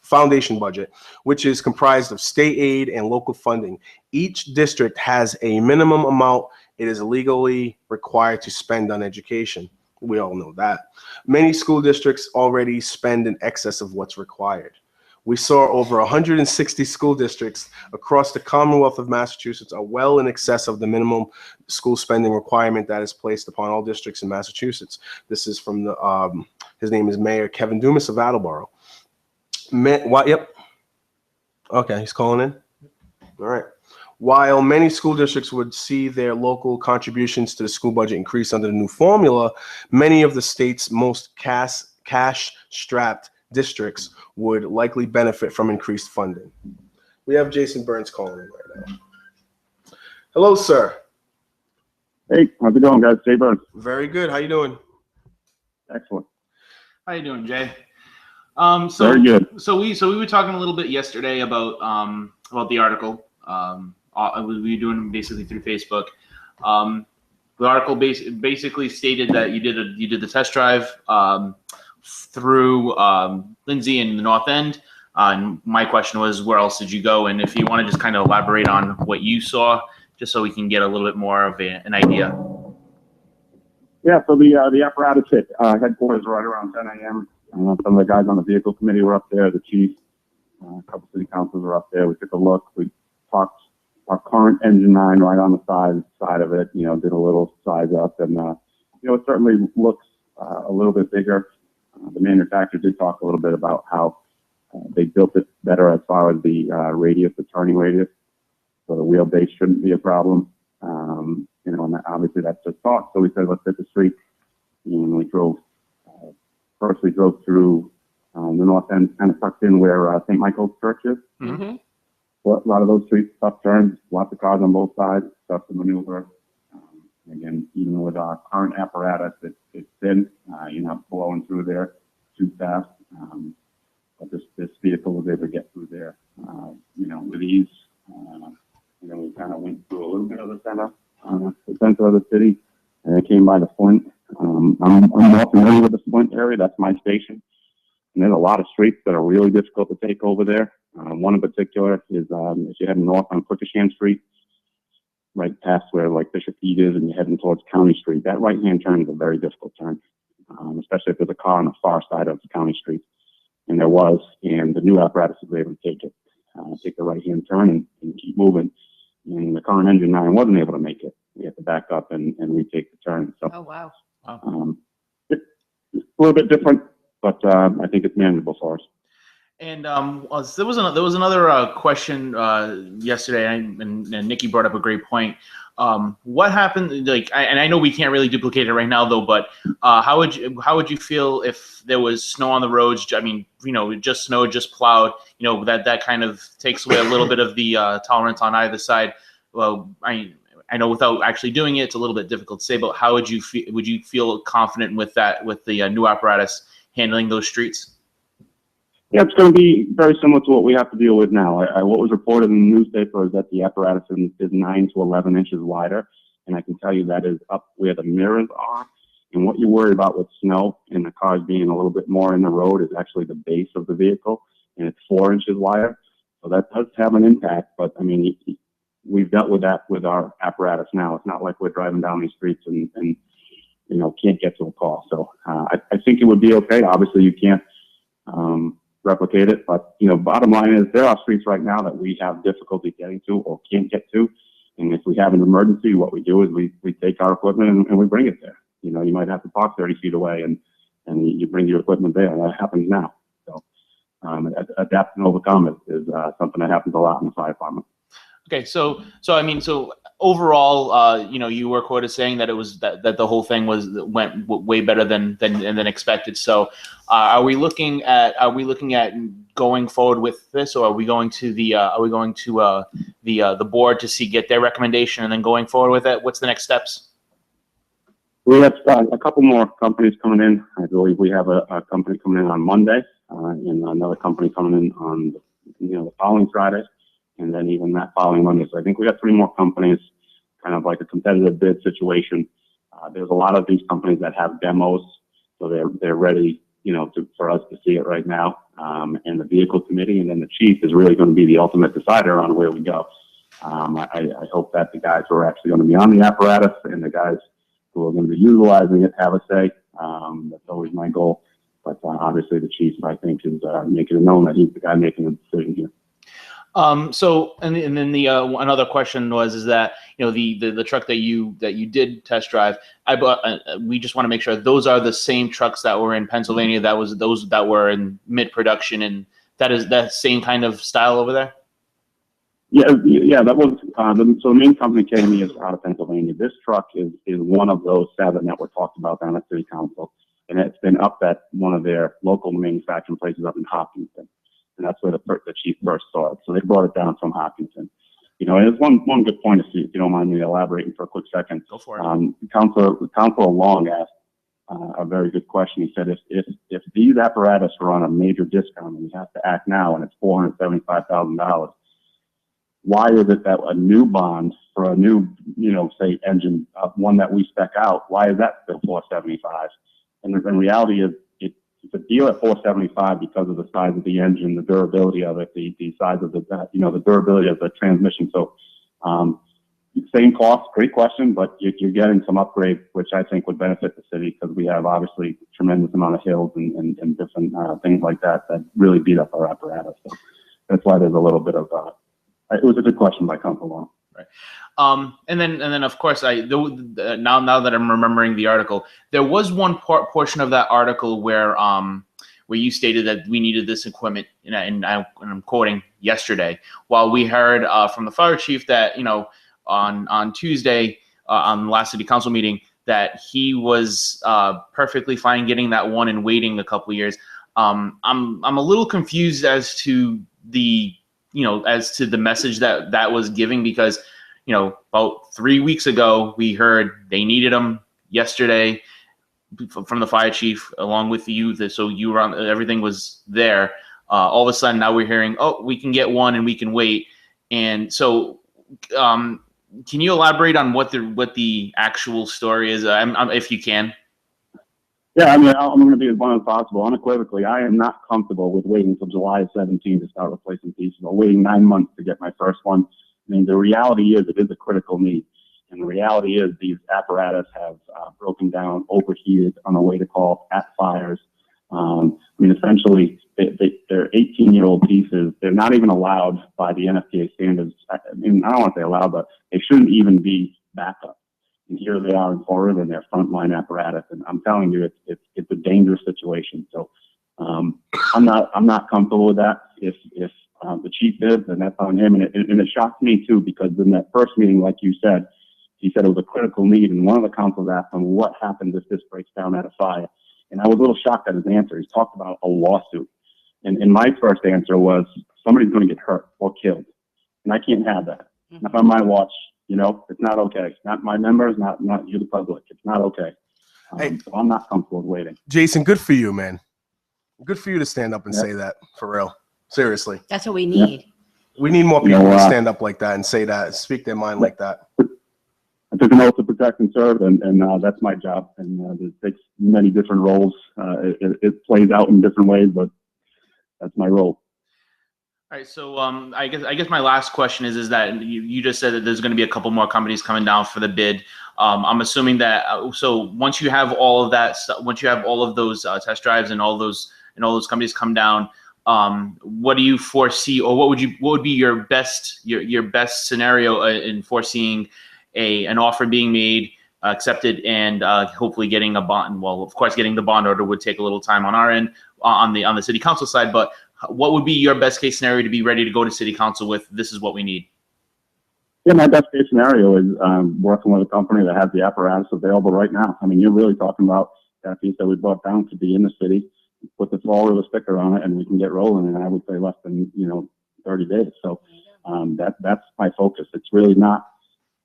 foundation budget, which is comprised of state aid and local funding. Each district has a minimum amount it is legally required to spend on education. We all know that. Many school districts already spend in excess of what's required. We saw over 160 school districts across the Commonwealth of Massachusetts are well in excess of the minimum school spending requirement that is placed upon all districts in Massachusetts. This is from the, his name is Mayor Kevin Dumas of Attleboro. Yep. Okay, he's calling in. All right. While many school districts would see their local contributions to the school budget increase under the new formula, many of the state's most cash-strapped districts would likely benefit from increased funding. We have Jason Burns calling in right now. Hello, sir. Hey, how's it going, guys? Jay Burns. Very good. How you doing? Excellent. How you doing, Jay? Very good. So we were talking a little bit yesterday about the article. We were doing basically through Facebook. The article basically stated that you did the test drive through Lindsay in the North End. And my question was, where else did you go? And if you want to just kind of elaborate on what you saw, just so we can get a little bit more of an idea. Yeah, so the apparatus hit headquarters right around 10 a.m. Some of the guys on the vehicle committee were up there, the chief, a couple city councils were up there. We took a look. We parked our current engine 9 right on the side of it, did a little size up, and it certainly looks a little bit bigger. The manufacturer did talk a little bit about how they built it better as far as the radius, the turning radius, so the wheelbase shouldn't be a problem. And obviously that's just talk. So we said, let's hit the street. And we drove, first we drove through the North End, kind of tucked in where St. Michael's Church is. Mm-hmm. Well, a lot of those streets, tough turns, lots of cars on both sides, tough to maneuver. Again, even with our current apparatus, it's thin. You're not blowing through there too fast. But this vehicle was able to get through there, with ease. We kind of went through a little bit of the center of the city, and it came by the Flint. I'm more familiar with the Flint area. That's my station. And there's a lot of streets that are really difficult to take over there. One in particular is if you're heading north on Quickenham Street, right past where like Bishop Eat is, and you're heading towards County Street. That right-hand turn is a very difficult turn, especially if there's a car on the far side of County Street. And there was, and the new apparatus was able to take it, take the right-hand turn and keep moving. And the current engine 9 wasn't able to make it. We had to back up and retake the turn. So, oh wow. It's a little bit different, but I think it's manageable for us. And there was another question yesterday, and Nikki brought up a great point. What happened? I know we can't really duplicate it right now, though. But how would you feel if there was snow on the roads? I mean, just snow, just plowed. That kind of takes away a little bit of the tolerance on either side. Well, I know without actually doing it, it's a little bit difficult to say. But how would you feel? Would you feel confident with that, with the new apparatus handling those streets? Yeah, it's going to be very similar to what we have to deal with now. What was reported in the newspaper is that the apparatus is 9 to 11 inches wider, and I can tell you that is up where the mirrors are. And what you worry about with snow and the cars being a little bit more in the road is actually the base of the vehicle, and it's 4 inches wider. So that does have an impact, but I mean, we've dealt with that with our apparatus now. It's not like we're driving down these streets and can't get to a call. So I think it would be okay. Obviously, you can't replicate it, but bottom line is there are streets right now that we have difficulty getting to or can't get to, and if we have an emergency, what we do is we take our equipment and we bring it there. You might have to park 30 feet away and you bring your equipment there. That happens now. So adapt and overcome is something that happens a lot in the fire department. Okay, so I mean, so overall, you know, you were quoted saying that it was that the whole thing went way better than expected. So, are we looking at going forward with this, or are we going to the board to get their recommendation and then going forward with it? What's the next steps? We have a couple more companies coming in. I believe we have a company coming in on Monday, and another company coming in on the following Friday. And then even that following Monday. So I think we got 3 more companies, kind of like a competitive bid situation. There's a lot of these companies that have demos, so they're ready, for us to see it right now. And the vehicle committee and then the chief is really going to be the ultimate decider on where we go. I hope that the guys who are actually going to be on the apparatus and the guys who are going to be utilizing it have a say. That's always my goal. But obviously the chief, I think, is making it known that he's the guy making the decision here. So and then the another question is that the truck that you did test drive, we just want to make sure those are the same trucks that were in Pennsylvania. That was those that were in mid production, and that is that same kind of style over there. Yeah, that was so the main company KME is out of Pennsylvania. This truck is one of those 7 that were talked about down at City Council, and it's been up at one of their local manufacturing places up in Hopkinton. And that's where the chief first saw it. So they brought it down from Hopkinton. And there's one good point, if you don't mind me elaborating for a quick second. Go for it. Councilor Long asked a very good question. He said, if these apparatus are on a major discount and we have to act now and it's $475,000, why is it that a new bond for a new, say engine, one that we spec out, why is that still $475? And the reality is, it's a deal at $475 because of the size of the engine, the durability of it, the size of the durability of the transmission. So, same cost, great question, but you're getting some upgrades, which I think would benefit the city because we have obviously tremendous amount of hills and different things like that really beat up our apparatus. So that's why there's a little bit of, it was a good question by Council Long. Right. And then of course now that I'm remembering the article, there was one portion of that article where you stated that we needed this equipment, and I'm quoting yesterday, while we heard from the fire chief that on Tuesday on the last city council meeting that he was perfectly fine getting that one and waiting a couple of years. I'm a little confused as to the message that was giving, because about 3 weeks ago we heard they needed them yesterday from the fire chief along with you, so you were on, everything was there. All of a sudden now we're hearing, oh, we can get one and we can wait. And so can you elaborate on what the actual story is, if you can? Yeah, I mean, I'm going to be as blunt as possible. Unequivocally, I am not comfortable with waiting until July 17 to start replacing pieces, or waiting 9 months to get my first one. I mean, the reality is it is a critical need. And the reality is these apparatus have broken down, overheated on the way to call at fires. I mean, essentially, they're 18-year-old pieces. They're not even allowed by the NFPA standards. I mean, I don't want to say allowed, but they shouldn't even be backup. And here they are in Fall River in their frontline apparatus, and I'm telling you, it's a dangerous situation. So I'm not comfortable with that. If the chief is, then that's on him. And it shocked me too, because in that first meeting, like you said, he said it was a critical need, and one of the councils asked him, "What happens if this breaks down at a fire?" And I was a little shocked at his answer. He talked about a lawsuit, and my first answer was, somebody's going to get hurt or killed, and I can't have that. Mm-hmm. Not on my watch. It's not okay. It's not my members, not you, the public. It's not okay. So I'm not comfortable with waiting. Jason, good for you, man. Good for you to stand up and say that, for real. Seriously. That's what we need. Yeah. We need more people to stand up like that and say that, speak their mind like that. I took an oath to protect and serve, and that's my job. And it takes many different roles. It plays out in different ways, but that's my role. All right, so I guess my last question is that you just said that there's going to be a couple more companies coming down for the bid. I'm assuming that so once you have all of that, once you have all of those test drives and all those companies come down, what do you foresee, or what would be your best scenario in foreseeing an offer being made, accepted, and hopefully getting a bond? Well, of course, getting the bond order would take a little time on our end, on the city council side, but what would be your best case scenario to be ready to go to city council with, this is what we need? Yeah, my best case scenario is working with a company that has the apparatus available right now. I mean, you're really talking about that piece that we brought down to be in the city, put the Fall River sticker on it, and we can get rolling. And I would say less than 30 days. So that's my focus. It's really not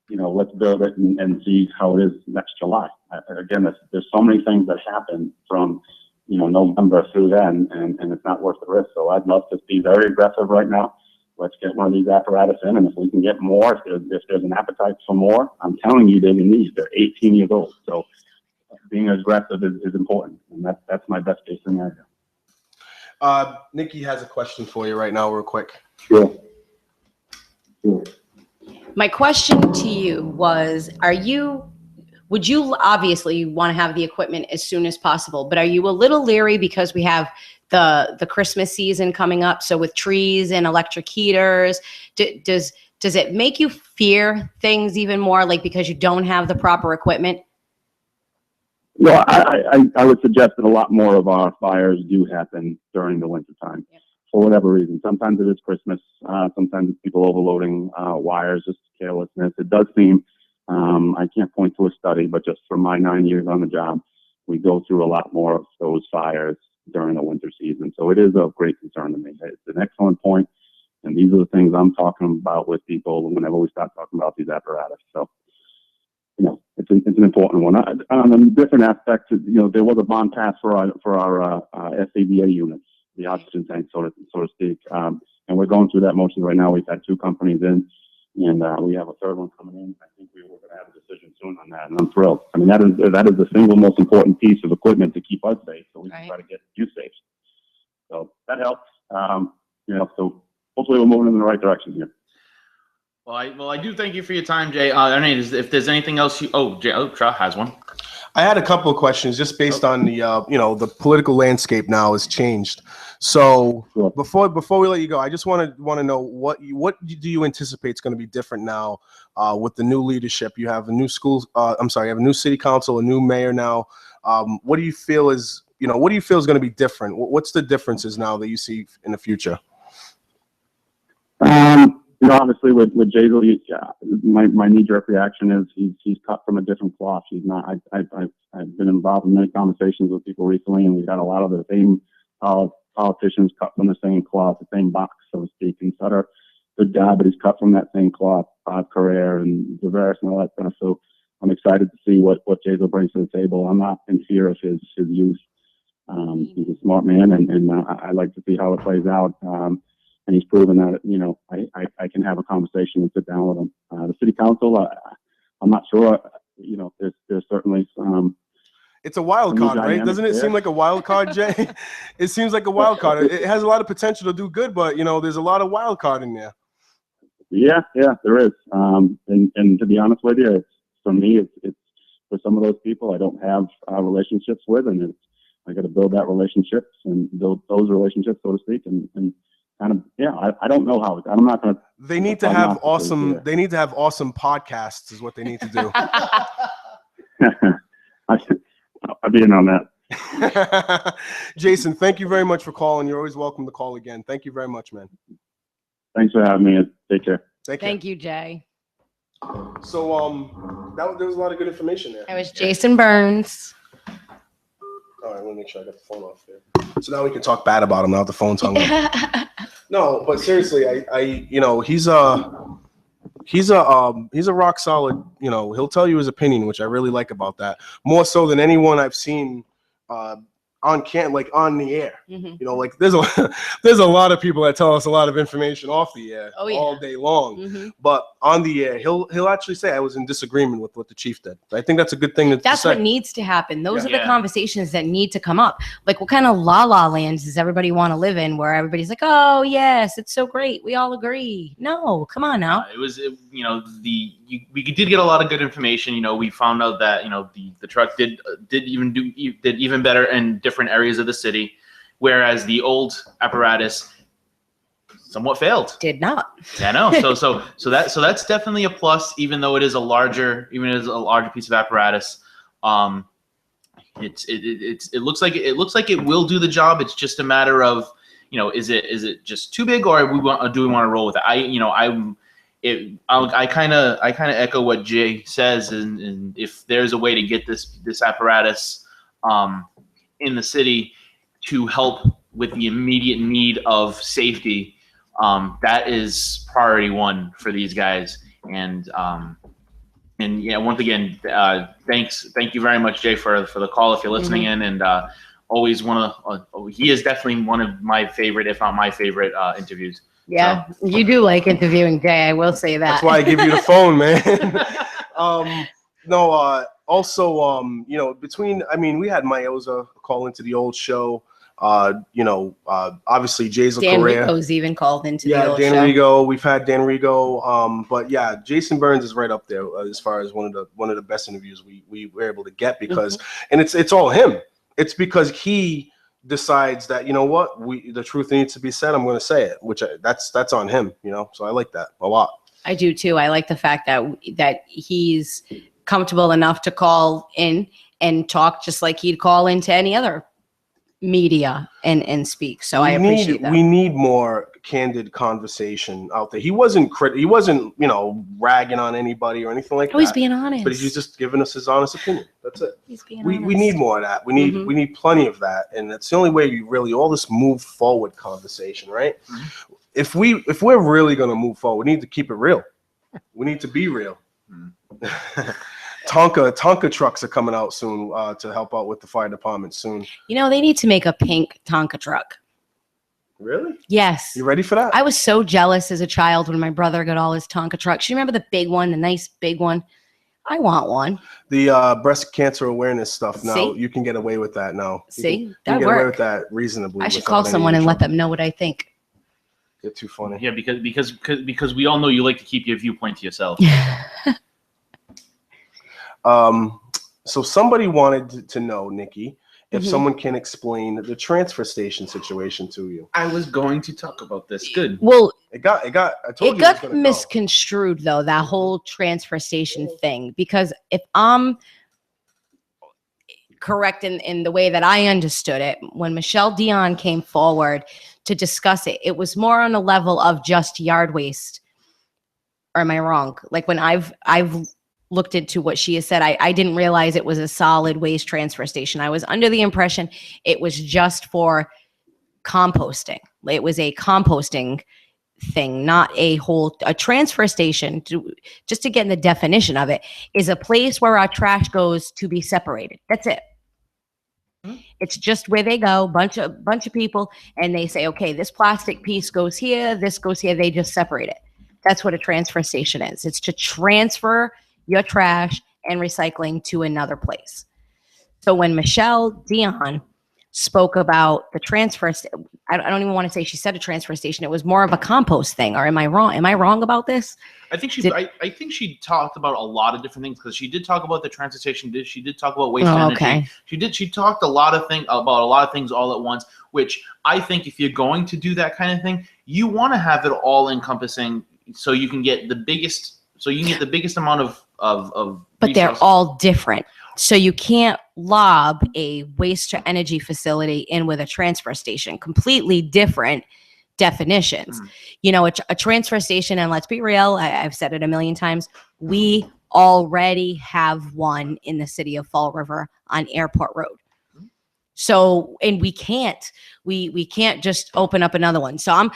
let's build it and see how it is next July. Again, there's so many things that happen from November through then, and it's not worth the risk. So I'd love to be very aggressive right now. Let's get one of these apparatus in, and if we can get more, if there's an appetite for more, I'm telling you, they're in need. They're 18 years old, so being aggressive is important, and that's my best case scenario. Nikki has a question for you right now, real quick. Sure. My question to you was, would you obviously want to have the equipment as soon as possible, but are you a little leery because we have the Christmas season coming up? So with trees and electric heaters, does it make you fear things even more, like because you don't have the proper equipment? Well, I would suggest that a lot more of our fires do happen during the winter time. Yep. For whatever reason. Sometimes it is Christmas. Sometimes it's people overloading wires, just carelessness. It does seem, I can't point to a study, but just from my 9 years on the job, we go through a lot more of those fires during the winter season. So it is of great concern to me. It's an excellent point, and these are the things I'm talking about with people whenever we start talking about these apparatus. So, it's an important one. On a different aspect, there was a bond pass for our SCBA units, the oxygen tank, so to speak. And we're going through that motion right now. We've had 2 companies in, and we have a third one coming in. I think we're going to have a decision soon on that, and I'm thrilled. I mean, that is the single most important piece of equipment to keep us safe, so we can try to get you safe. So that helps. So hopefully we're moving in the right direction here. Well, I do thank you for your time, Jay. If there's anything else Jay, Trout has one. I had a couple of questions just based on the the political landscape now has changed. So sure. before we let you go, I just want to know what do you anticipate is going to be different now with the new leadership? You have a new you have a new city council, a new mayor now. What do you feel is going to be different? What's the differences now that you see in the future? Obviously with Jazel, my knee-jerk reaction is he's cut from a different cloth. He's not. I've been involved in many conversations with people recently, and we've got a lot of the same politicians cut from the same cloth, the same box, so to speak. And Sutter, good guy, but he's cut from that same cloth. Carrere and Viveris and all that stuff. So I'm excited to see what Jazel brings to the table. I'm not in fear of his youth. He's a smart man, and I like to see how it plays out. And he's proven that, I can have a conversation and sit down with him. The city council, I'm not sure, there's certainly some. It's a wild card, right? Doesn't it seem like a wild card, Jay? It seems like a wild card. It has a lot of potential to do good, but, there's a lot of wild card in there. Yeah, there is. And to be honest with you, for me, it's for some of those people I don't have relationships with, and I got to build that relationships and build those relationships, so to speak, and kind of, I don't know how. I'm not going to. They need to have awesome. They need to have awesome podcasts. Is what they need to do. I'll be in on that. Jason, thank you very much for calling. You're always welcome to call again. Thank you very much, man. Thanks for having me. Take care. Thank you, Jay. So there was a lot of good information there. It was Jason Burns. All right, let me make sure I got the phone off there. So now we can talk bad about him now that the phone's hung up. No, but seriously, he's a rock solid, he'll tell you his opinion, which I really like about that. More so than anyone I've seen on the air. Mm-hmm. There's a lot of people that tell us a lot of information off the air all day long. Mm-hmm. But on the air, he'll actually say I was in disagreement with what the chief did. I think that's a good thing. That's what needs to happen. Those are the conversations that need to come up. Like, what kind of la la lands does everybody want to live in, where everybody's like, oh yes, it's so great, we all agree? No, come on now. We did get a lot of good information. We found out that the truck did even better in different areas of the city, whereas the old apparatus somewhat failed. Did not. Yeah, no. So that's definitely a plus, even though it is a larger piece of apparatus. It looks like it will do the job. It's just a matter of, is it just too big, or do we want to roll with it? I kind of echo what Jay says, and if there's a way to get this apparatus in the city to help with the immediate need of safety, that is priority one for these guys. And yeah, once again, thank you very much, Jay, for the call. If you're listening in, and always he is definitely one of my favorite, if not my favorite, interviews. Yeah, so. You do like interviewing Jay. I will say that. That's why I give you the phone, man. Also, you know, we had Mayoza call into the old show. Obviously Jay's Dan career. Rigo's even called into the old Dan show. Rigo. We've had Dan Rigo. But yeah, Jason Burns is right up there as far as one of the best interviews we were able to get, because and it's all him. It's because he decides that, you know what, the truth needs to be said. I'm going to say it, which that's on him, you know. So I like that a lot. I do too. I like the fact that he's comfortable enough to call in and talk just like he'd call into any other media and speak. So I appreciate that. We need more candid conversation out there. He wasn't ragging on anybody or anything like that. He's being honest. But he's just giving us his honest opinion. That's it. He's being honest. We need more of that. We need plenty of that, and that's the only way we really all this move forward conversation, right? If we're really going to move forward, we need to keep it real. We need to be real. Tonka trucks are coming out soon to help out with the fire department soon. You know, they need to make a pink Tonka truck. Really? Yes. You ready for that? I was so jealous as a child when my brother got all his Tonka trucks. You remember the big one, the nice big one? I want one. The breast cancer awareness stuff now, See? You can get away with that now. See? You can get away with that reasonably. I should call someone and let them know what I think. You're too funny. Yeah, because we all know you like to keep your viewpoint to yourself. So somebody wanted to know, Nikki, if someone can explain the transfer station situation to you. I was going to talk about this. Good. Well, it got misconstrued though, that whole transfer station thing, because if I'm correct in the way that I understood it, when Michelle Dion came forward to discuss it, it was more on a level of just yard waste. Or am I wrong? Like when I've looked into what she has said, I didn't realize it was a solid waste transfer station. I was under the impression it was just for composting. It was a composting thing, not a transfer station. Just to get in the definition of it, is a place where our trash goes to be separated. That's it. It's just where they go, bunch of people, and they say, okay, this plastic piece goes here, this goes here. They just separate it. That's what a transfer station is. It's to transfer your trash and recycling to another place. So when Michelle Dion spoke about the transfer, I don't even want to say she said a transfer station. It was more of a compost thing. Or am I wrong? Am I wrong about this? I think she talked about a lot of different things, because she did talk about the transfer station. She did talk about waste energy. Okay. She talked about a lot of things all at once, which I think if you're going to do that kind of thing, you want to have it all encompassing, so you can get the biggest amount of but they're all different. So you can't lob a waste to energy facility in with a transfer station. Completely different definitions. You know, a transfer station, and let's be real, I've said it a million times, we already have one in the city of Fall River on Airport Road. So, and we can't just open up another one. So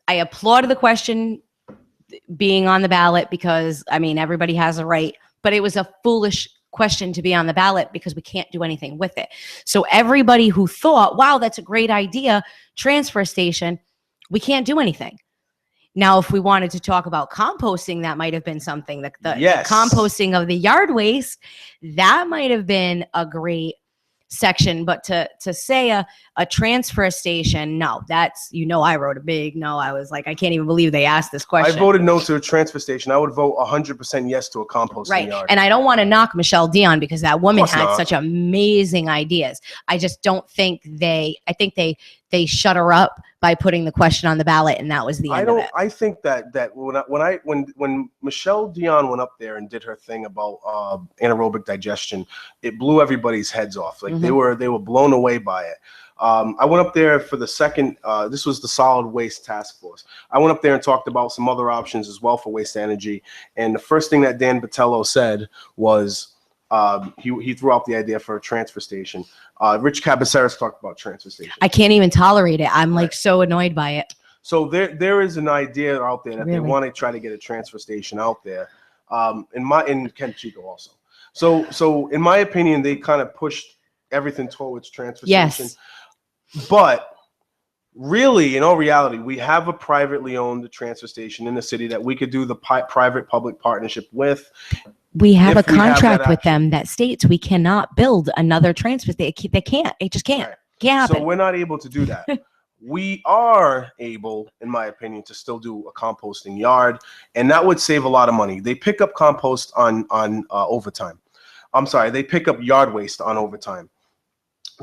I applaud the question being on the ballot, because I mean, everybody has a right, but it was a foolish question to be on the ballot because we can't do anything with it. So everybody who thought, wow, that's a great idea, transfer station, we can't do anything. Now, if we wanted to talk about composting, that might have been something. The composting of the yard waste, that might have been a great section, but to say a transfer station, no, that's, I wrote a big no. I was like, I can't even believe they asked this question. I voted no to a transfer station. I would vote 100% yes to a composting yard. And I don't want to knock Michelle Dion, because that woman had such amazing ideas. I just don't think I think they they shut her up by putting the question on the ballot, and that was the end of it. I think that when Michelle Dion went up there and did her thing about anaerobic digestion, it blew everybody's heads off. Like they were blown away by it. I went up there for the second. This was the Solid Waste Task Force. I went up there and talked about some other options as well for waste energy. And the first thing that Dan Botello said was he threw out the idea for a transfer station. Rich Cabaceres talked about transfer station. I can't even tolerate it. I'm like so annoyed by it. So there is an idea out there that they want to try to get a transfer station out there. In Ken Chico also. So in my opinion, they kind of pushed everything towards transfer station. But really, in all reality, we have a privately owned transfer station in the city that we could do the private-public partnership with. We have a contract with them that states we cannot build another transfer station. They can't. It just can't. Right. Can't happen. So we're not able to do that. We are able, in my opinion, to still do a composting yard, and that would save a lot of money. They pick up compost on overtime. I'm sorry, they pick up yard waste on overtime.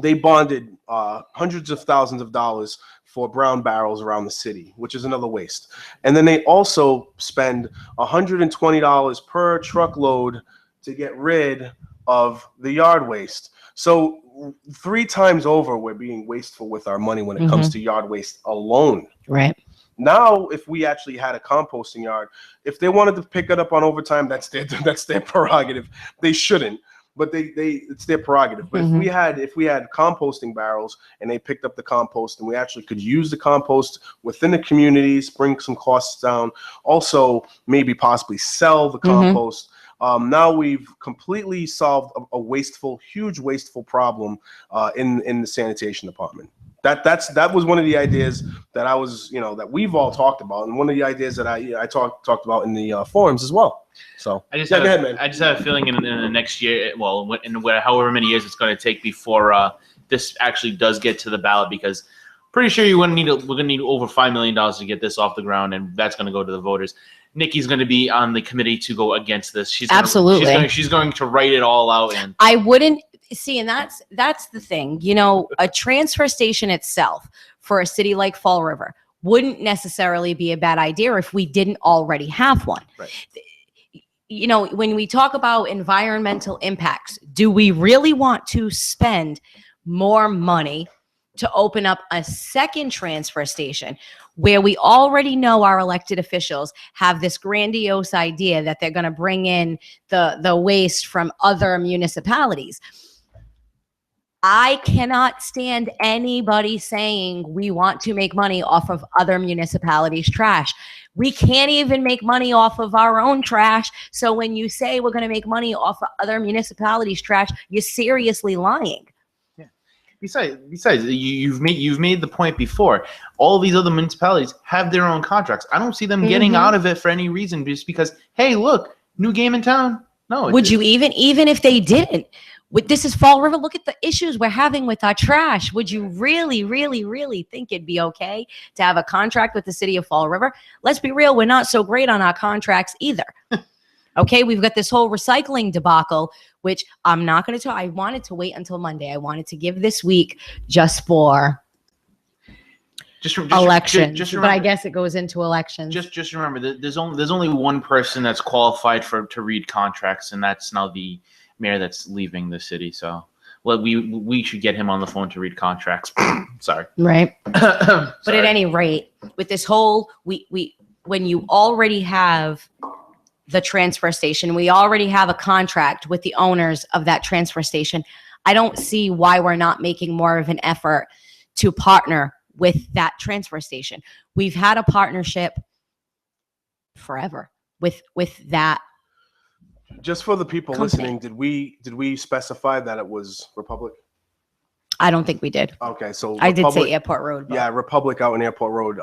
They bonded hundreds of thousands of dollars for brown barrels around the city, which is another waste. And then they also spend $120 per truckload to get rid of the yard waste. So 3 times over, we're being wasteful with our money when it comes to yard waste alone. Right. Now, if we actually had a composting yard, if they wanted to pick it up on overtime, that's their prerogative. They shouldn't. But it's their prerogative. But if we had composting barrels and they picked up the compost, and we actually could use the compost within the communities, bring some costs down, also maybe possibly sell the compost. Now we've completely solved a huge wasteful problem in the sanitation department. That was one of the ideas that that we've all talked about, and one of the ideas that I talked about in the forums as well. So I just go ahead, man. I just have a feeling in the next year, well, however many years it's going to take before this actually does get to the ballot, because pretty sure we're going to need over $5 million to get this off the ground, and that's going to go to the voters. Nikki's going to be on the committee to go against this. She's going to write it all out. And I wouldn't see, and that's the thing. A transfer station itself for a city like Fall River wouldn't necessarily be a bad idea if we didn't already have one. Right. When we talk about environmental impacts, do we really want to spend more money to open up a second transfer station where we already know our elected officials have this grandiose idea that they're going to bring in the waste from other municipalities? I cannot stand anybody saying we want to make money off of other municipalities' trash. We can't even make money off of our own trash. So when you say we're going to make money off of other municipalities' trash, you're seriously lying. Yeah. Besides, you've made the point before. All these other municipalities have their own contracts. I don't see them getting out of it for any reason, just because, hey, look, new game in town. No. Would you even if they didn't? This is Fall River. Look at the issues we're having with our trash. Would you really, really, really think it'd be okay to have a contract with the city of Fall River? Let's be real. We're not so great on our contracts either. Okay. We've got this whole recycling debacle, which I'm not going to tell. I wanted to wait until Monday. I wanted to give this week just for elections. Just remember, but I guess it goes into elections. Just remember that there's only one person that's qualified to read contracts, and that's now the mayor that's leaving the city. So we should get him on the phone to read contracts. Sorry. Right. But at any rate, with this whole, when you already have the transfer station, we already have a contract with the owners of that transfer station. I don't see why we're not making more of an effort to partner with that transfer station. We've had a partnership forever with that. Just for the people listening, did we specify that it was Republic? I don't think we did. Okay, so I did say Airport Road. Yeah, Republic out in Airport Road.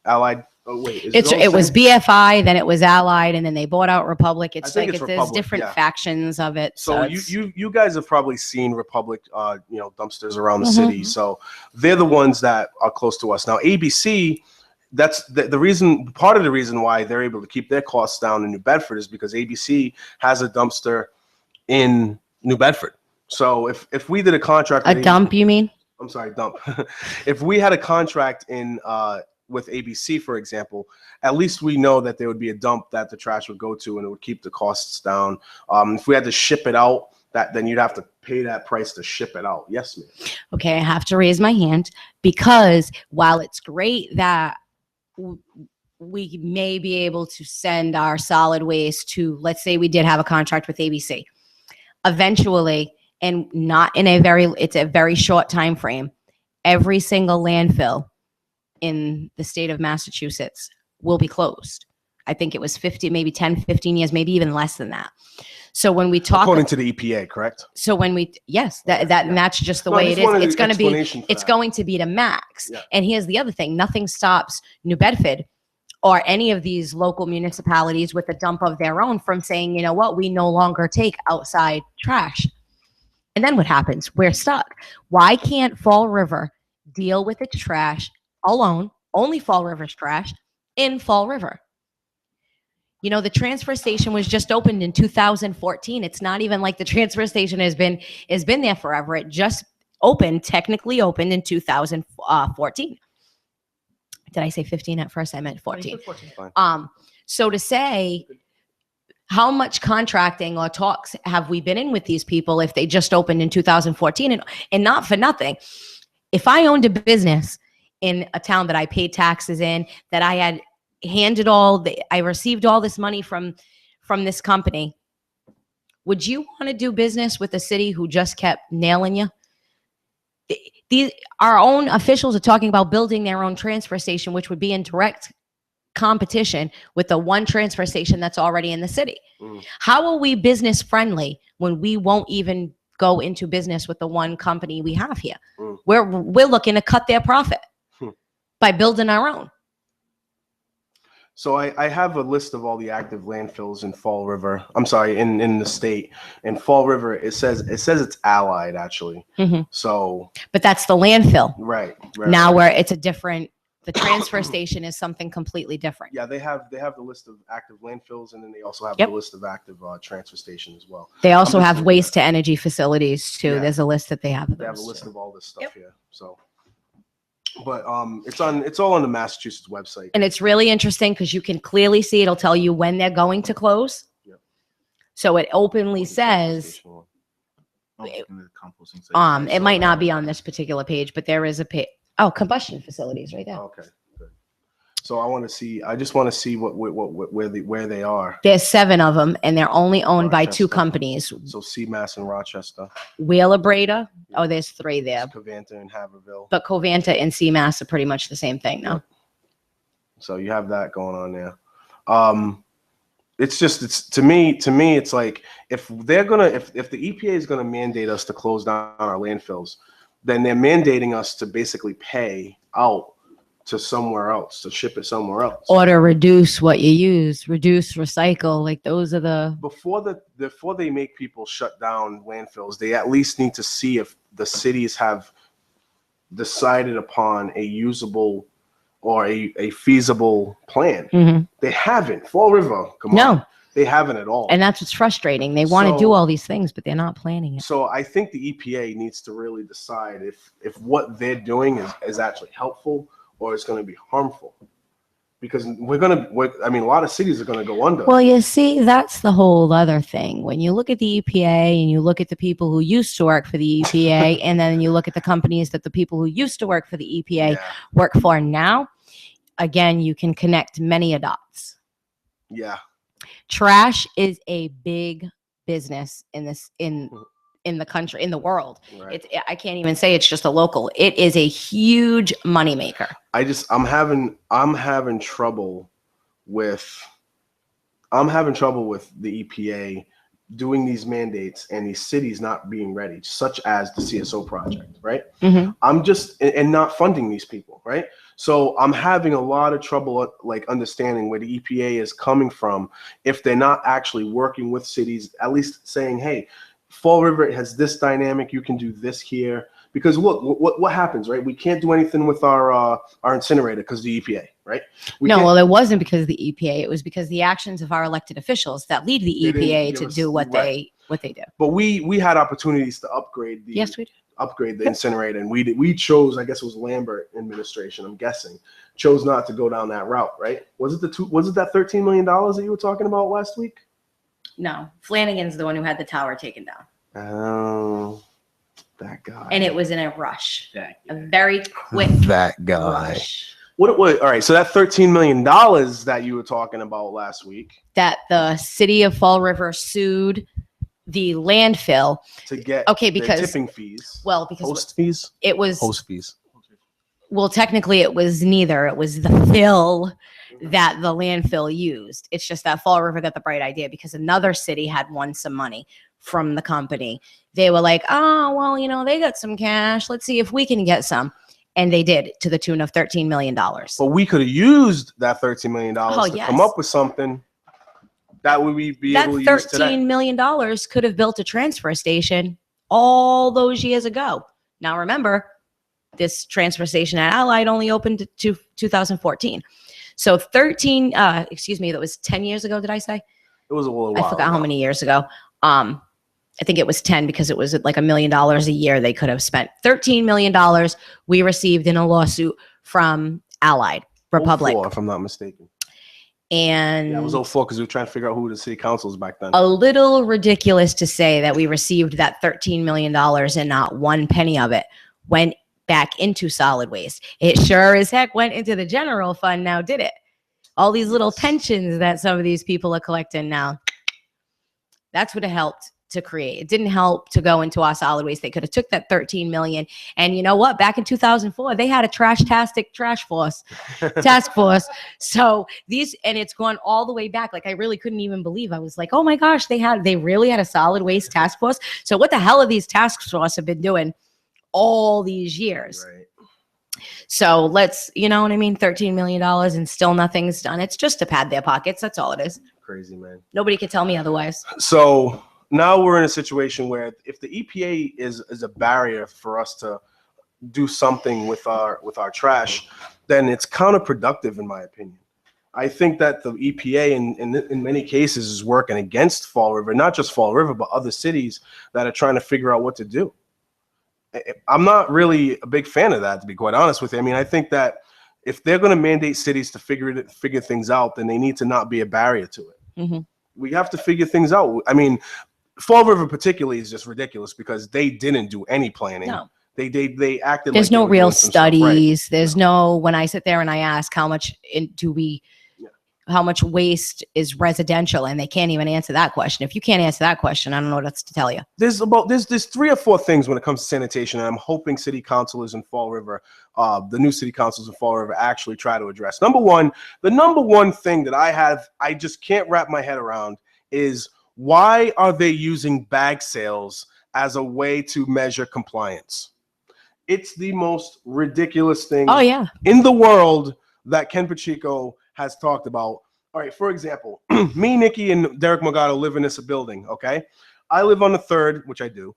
Allied. Oh wait, it was BFI, then it was Allied, and then they bought out Republic. It's like Republic, there's different factions of it. So you guys have probably seen Republic, dumpsters around the city. So they're the ones that are close to us. Now ABC. That's the reason. Part of the reason why they're able to keep their costs down in New Bedford is because ABC has a dumpster in New Bedford. So if we did a contract, you mean? I'm sorry, dump. If we had a contract in with ABC, for example, at least we know that there would be a dump that the trash would go to, and it would keep the costs down. If we had to ship it out, then you'd have to pay that price to ship it out. Yes, ma'am. Okay, I have to raise my hand because while it's great that we may be able to send our solid waste to, let's say we did have a contract with ABC, eventually, and not in it's a very short time frame, every single landfill in the state of Massachusetts will be closed. I think it was 50, maybe 10, 15 years, maybe even less than that. So when we talk, according to the EPA, correct? So when we, yes, and that's just the way it is. It's going to be the max. Yeah. And here's the other thing: nothing stops New Bedford or any of these local municipalities with a dump of their own from saying, you know what, we no longer take outside trash. And then what happens? We're stuck. Why can't Fall River deal with its trash alone? Only Fall River's trash in Fall River. You know, the transfer station was just opened in 2014. It's not even like the transfer station has been there forever. It just technically opened in 2014. Did I say 15 at first? I meant 14. So to say, how much contracting or talks have we been in with these people if they just opened in 2014? And not for nothing. If I owned a business in a town that I paid taxes in, that I had I received all this money from this company, would you want to do business with a city who just kept nailing you? Our own officials are talking about building their own transfer station, which would be in direct competition with the one transfer station that's already in the city. How are we business friendly when we won't even go into business with the one company we have here? We're looking to cut their profit by building our own. So I have a list of all the active landfills in Fall River. I'm sorry, in the state. In Fall River, it says it's allied actually. So, but that's the landfill. Right. Now where it's a different. The transfer station is something completely different. Yeah, they have the list of active landfills, and then they also have the list of active transfer station as well. They also have waste to energy facilities too. Yeah. There's a list that they have. They have a list of all this stuff here. So. But it's all on the Massachusetts website. And it's really interesting because you can clearly see it'll tell you when they're going to close. Yep. So it openly says it might not be on this particular page, but there is a page. Oh, combustion facilities right there. Okay, good. So I just want to see where they are. There's 7 of them, and they're only owned by 2 companies. So CMAS and Rochester. Wheeler Breda. Oh, there's 3 there. Covanta and Haverhill. But Covanta and CMAS are pretty much the same thing now. So you have that going on there. It's to me, it's like if the EPA is gonna mandate us to close down our landfills, then they're mandating us to basically pay out to somewhere else, to ship it somewhere else. Or to reduce what you use, reduce, recycle. Like those are the... Before they make people shut down landfills, they at least need to see if the cities have decided upon a usable or a feasible plan. They haven't. Fall River, come on. They haven't at all. And that's what's frustrating. They want to do all these things, but they're not planning it. So I think the EPA needs to really decide if what they're doing is actually helpful or it's going to be harmful, because a lot of cities are going to go under. Well, you see, that's the whole other thing. When you look at the EPA and you look at the people who used to work for the EPA, and then you look at the companies that the people who used to work for the EPA work for now, again, you can connect many dots. Yeah. Trash is a big business in the country, in the world. Right. I can't even say it's just a local. It is a huge moneymaker. I'm having trouble with the EPA doing these mandates and these cities not being ready, such as the CSO project, right? I'm just and not funding these people, right? So I'm having a lot of trouble like understanding where the EPA is coming from if they're not actually working with cities, at least saying, hey, Fall River has this dynamic, you can do this here. Because look, what happens, right? We can't do anything with our incinerator because of the EPA, right? Well, it wasn't because of the EPA. It was because the actions of our elected officials that lead the EPA to do what they do. But we had opportunities to upgrade the. Yes, we did. upgrade the incinerator, and we chose, I guess it was Lambert administration, I'm guessing, chose not to go down that route, right? Was it that $13 million that you were talking about last week? No, Flanagan's the one who had the tower taken down. Oh, that guy. And it was in a rush, a very quick that guy. rush. What? All right. So that $13 million that you were talking about last week, that the city of Fall River sued the landfill to get because tipping fees. Well, because host fees. It was host fees. Well, technically, it was neither. It was the fill that the landfill used. It's just that Fall River got the bright idea because another city had won some money from the company. They were like, oh, well, they got some cash. Let's see if we can get some. And they did, to the tune of $13 million. But we could have used that $13 million to come up with something that would we be able to use today. That $13 million could have built a transfer station all those years ago. Now, remember, this transfer station at Allied only opened to 2014. So that was 10 years ago, did I say? It was a little while I forgot how many years ago. I think it was 10 because it was like $1 million a year they could have spent. $13 million we received in a lawsuit from Allied Republic. 04, if I'm not mistaken. And it was 04 because we were trying to figure out who the city councils back then. A little ridiculous to say that we received that $13 million and not one penny of it went back into solid waste. It sure as heck went into the general fund now, did it? All these little pensions that some of these people are collecting now. That's what it helped to create. It didn't help to go into our solid waste. They could have took that $13 million. And you know what? Back in 2004, they had a task force. So and it's gone all the way back. Like I really couldn't even believe. I was like, oh my gosh, they really had a solid waste task force. So what the hell have these task force have been doing all these years? Right. So let's, you know what I mean? $13 million and still nothing's done. It's just to pad their pockets. That's all it is. Crazy, man. Nobody could tell me otherwise. So now we're in a situation where if the EPA is a barrier for us to do something with our trash, then it's counterproductive, in my opinion. I think that the EPA in many cases is working against Fall River, not just Fall River, but other cities that are trying to figure out what to do. I'm not really a big fan of that, to be quite honest with you. I mean, I think that if they're going to mandate cities to figure things out, then they need to not be a barrier to it. Mm-hmm. We have to figure things out. I mean, Fall River particularly is just ridiculous because they didn't do any planning. No. They acted. There's like no real studies. Right. There's no, when I sit there and I ask how much how much waste is residential, and they can't even answer that question. If you can't answer that question, I don't know what else to tell you. There's 3 or 4 things when it comes to sanitation, and I'm hoping city councilors in Fall River, the new city councils in Fall River, actually try to address. The number one thing that I just can't wrap my head around is why are they using bag sales as a way to measure compliance? It's the most ridiculous thing in the world that Ken Pacheco has talked about. All right, for example, me, Nikki, and Derek Morgado live in this building, okay? I live on the 3rd, which I do.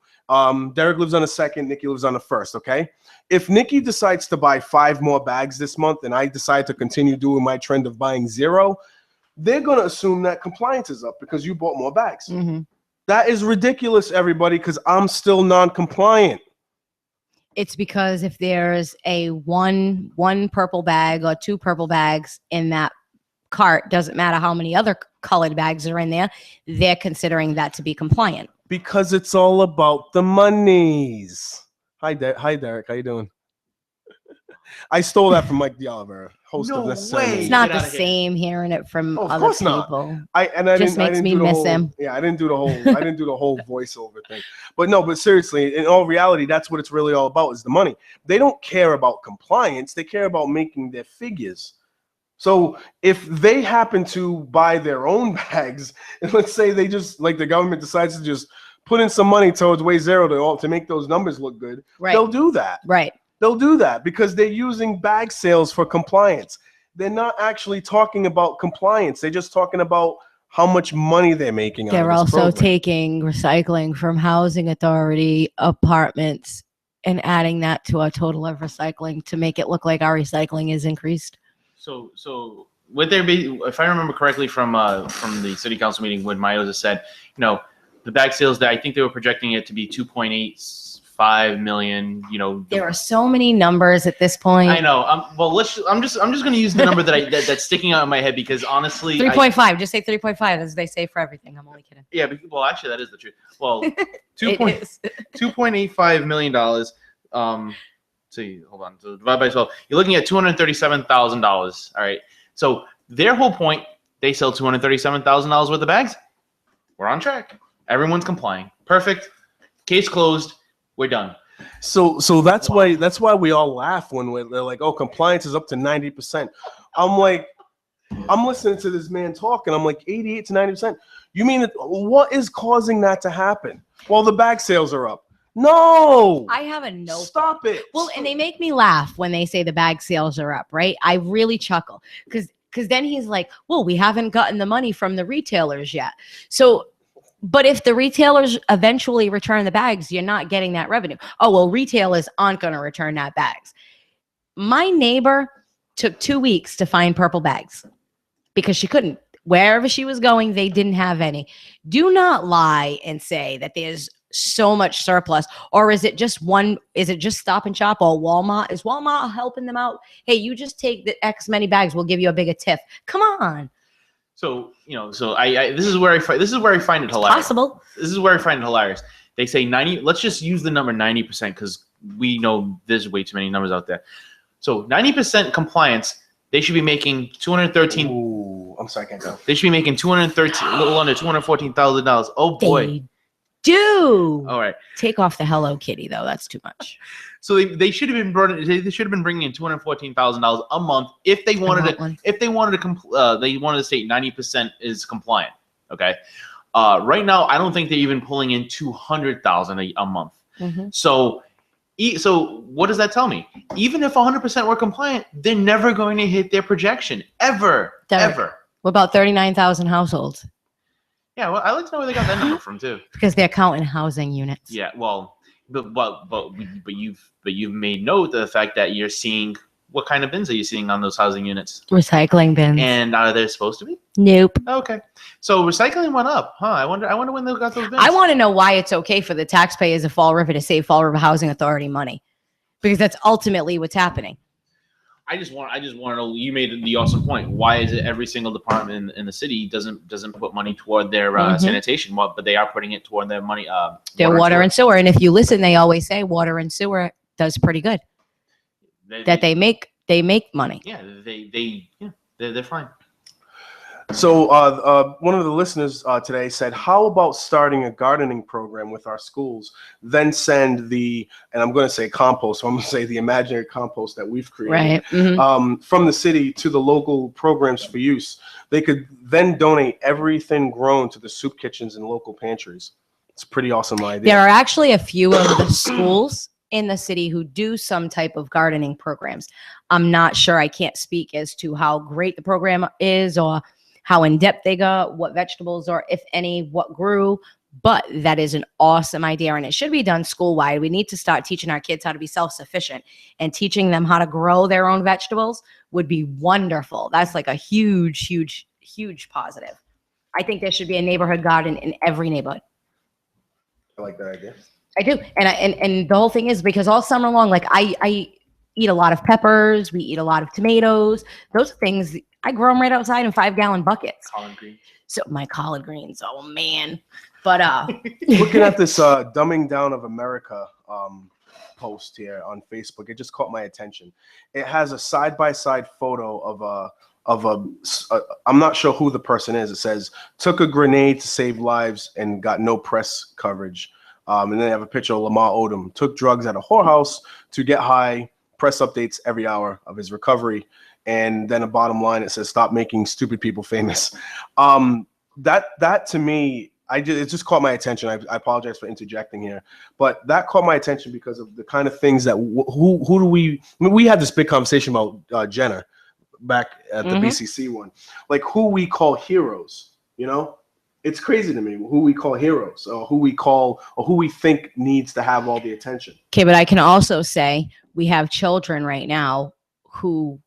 Derek lives on the 2nd, Nikki lives on the 1st, okay? If Nikki decides to buy 5 more bags this month and I decide to continue doing my trend of buying 0, they're going to assume that compliance is up because you bought more bags. Mm-hmm. That is ridiculous, everybody, because I'm still non-compliant. It's because if there's a one purple bag or 2 purple bags in that cart, doesn't matter how many other colored bags are in there, they're considering that to be compliant. Because it's all about the monies. Hi, Derek. How you doing? I stole that from Mike DeOliver, host of Necessary. It's not the same hearing it from other people. I makes me miss him. Yeah, I didn't do the whole voiceover thing. But seriously, in all reality, that's what it's really all about, is the money. They don't care about compliance. They care about making their figures. So if they happen to buy their own bags, and let's say they just, like, the government decides to just put in some money towards Way Zero to make those numbers look good, they'll do that. Right. They'll do that because they're using bag sales for compliance. They're not actually talking about compliance. They're just talking about how much money they're making. They're also taking recycling from housing authority apartments and adding that to our total of recycling to make it look like our recycling is increased. So would there be, if I remember correctly from the city council meeting when Mayoza said, the bag sales, that I think they were projecting it to be 2.85 5 million. You know, There are so many numbers at this point. I know. Well, I'm just going to use the number that's sticking out in my head because honestly, 3.5. Just say 3.5, as they say for everything. I'm only kidding. Yeah, well, actually, that is the truth. Well, It is. $2.85 million. See, hold on. So divide by 12. You're looking at $237,000. All right. So their whole point, they sell $237,000 worth of bags. We're on track. Everyone's complying. Perfect. Case closed. We're done. So that's why we all laugh when they're like, oh, compliance is up to 90%. I'm like, I'm listening to this man talk, and I'm like, 88 to 90%. You mean that? What is causing that to happen? Well, the bag sales are up. No, I have a note. Stop it. Well, and they make me laugh when they say the bag sales are up, right? I really chuckle because then he's like, well, we haven't gotten the money from the retailers yet. So, but if the retailers eventually return the bags, you're not getting that revenue. Oh, well, retailers aren't going to return that bags. My neighbor took 2 weeks to find purple bags because she couldn't. Wherever she was going, they didn't have any. Do not lie and say that there's so much surplus, or is it just Stop and Shop or Walmart? Is Walmart helping them out? Hey, you just take the X many bags, we'll give you a bigger tip. Come on. So, you know, so I this is where I find it hilarious. Possible. This is where I find it hilarious. They say 90, let's just use the number 90% because we know there's way too many numbers out there. So 90% compliance, they should be making $213. Ooh, I'm sorry, I can't tell. They should be making $213, a little under $214,000. Oh boy. They do. All right. Take off the Hello Kitty though. That's too much. So they should have been bringing in $214,000 a month if they wanted to state 90% is compliant. Okay. Right now, I don't think they're even pulling in $200,000 a month. Mm-hmm. So what does that tell me? Even if 100% were compliant, they're never going to hit their projection ever. What about 39,000 households? Yeah, well, I like to know where they got that number from too. Because they're counting housing units. Yeah, well, but you've made note of the fact that you're seeing what kind of bins are you seeing on those housing units? Recycling bins. And are they supposed to be? Nope. Okay, so recycling went up, huh? I wonder when they got those bins. I want to know why it's okay for the taxpayers of Fall River to save Fall River Housing Authority money, because that's ultimately what's happening. I just want to know. You made the awesome point. Why is it every single department in the city doesn't put money toward their sanitation, but they are putting it toward their money? Their water and sewer. And if you listen, they always say water and sewer does pretty good. They make money. Yeah, they're fine. So one of the listeners today said, how about starting a gardening program with our schools, then send and I'm going to say compost, so I'm going to say the imaginary compost that we've created, right. Mm-hmm. From the city to the local programs for use. They could then donate everything grown to the soup kitchens and local pantries. It's a pretty awesome idea. There are actually a few of the schools in the city who do some type of gardening programs. I'm not sure. I can't speak as to how great the program is or how in depth they got, what vegetables or if any, what grew, but that is an awesome idea and it should be done school-wide. We need to start teaching our kids how to be self-sufficient, and teaching them how to grow their own vegetables would be wonderful. That's like a huge, huge, huge positive. I think there should be a neighborhood garden in every neighborhood. I like that idea. I do. And the whole thing is because all summer long, like I eat a lot of peppers, we eat a lot of tomatoes. Those things, I grow them right outside in 5-gallon buckets. Collard greens. So my collard greens, oh man. But looking at this Dumbing Down of America post here on Facebook, it just caught my attention. It has a side-by-side photo of a I'm not sure who the person is. It says, took a grenade to save lives and got no press coverage. And then they have a picture of Lamar Odom, took drugs at a whorehouse to get high, press updates every hour of his recovery. And then a bottom line, it says, stop making stupid people famous. That to me, it just caught my attention. I apologize for interjecting here, but that caught my attention because of the kind of things that who do we had this big conversation about Jenna back at the BCC one, like who we call heroes, you know? It's crazy to me who we call heroes or who we think needs to have all the attention. Okay, but I can also say we have children right now who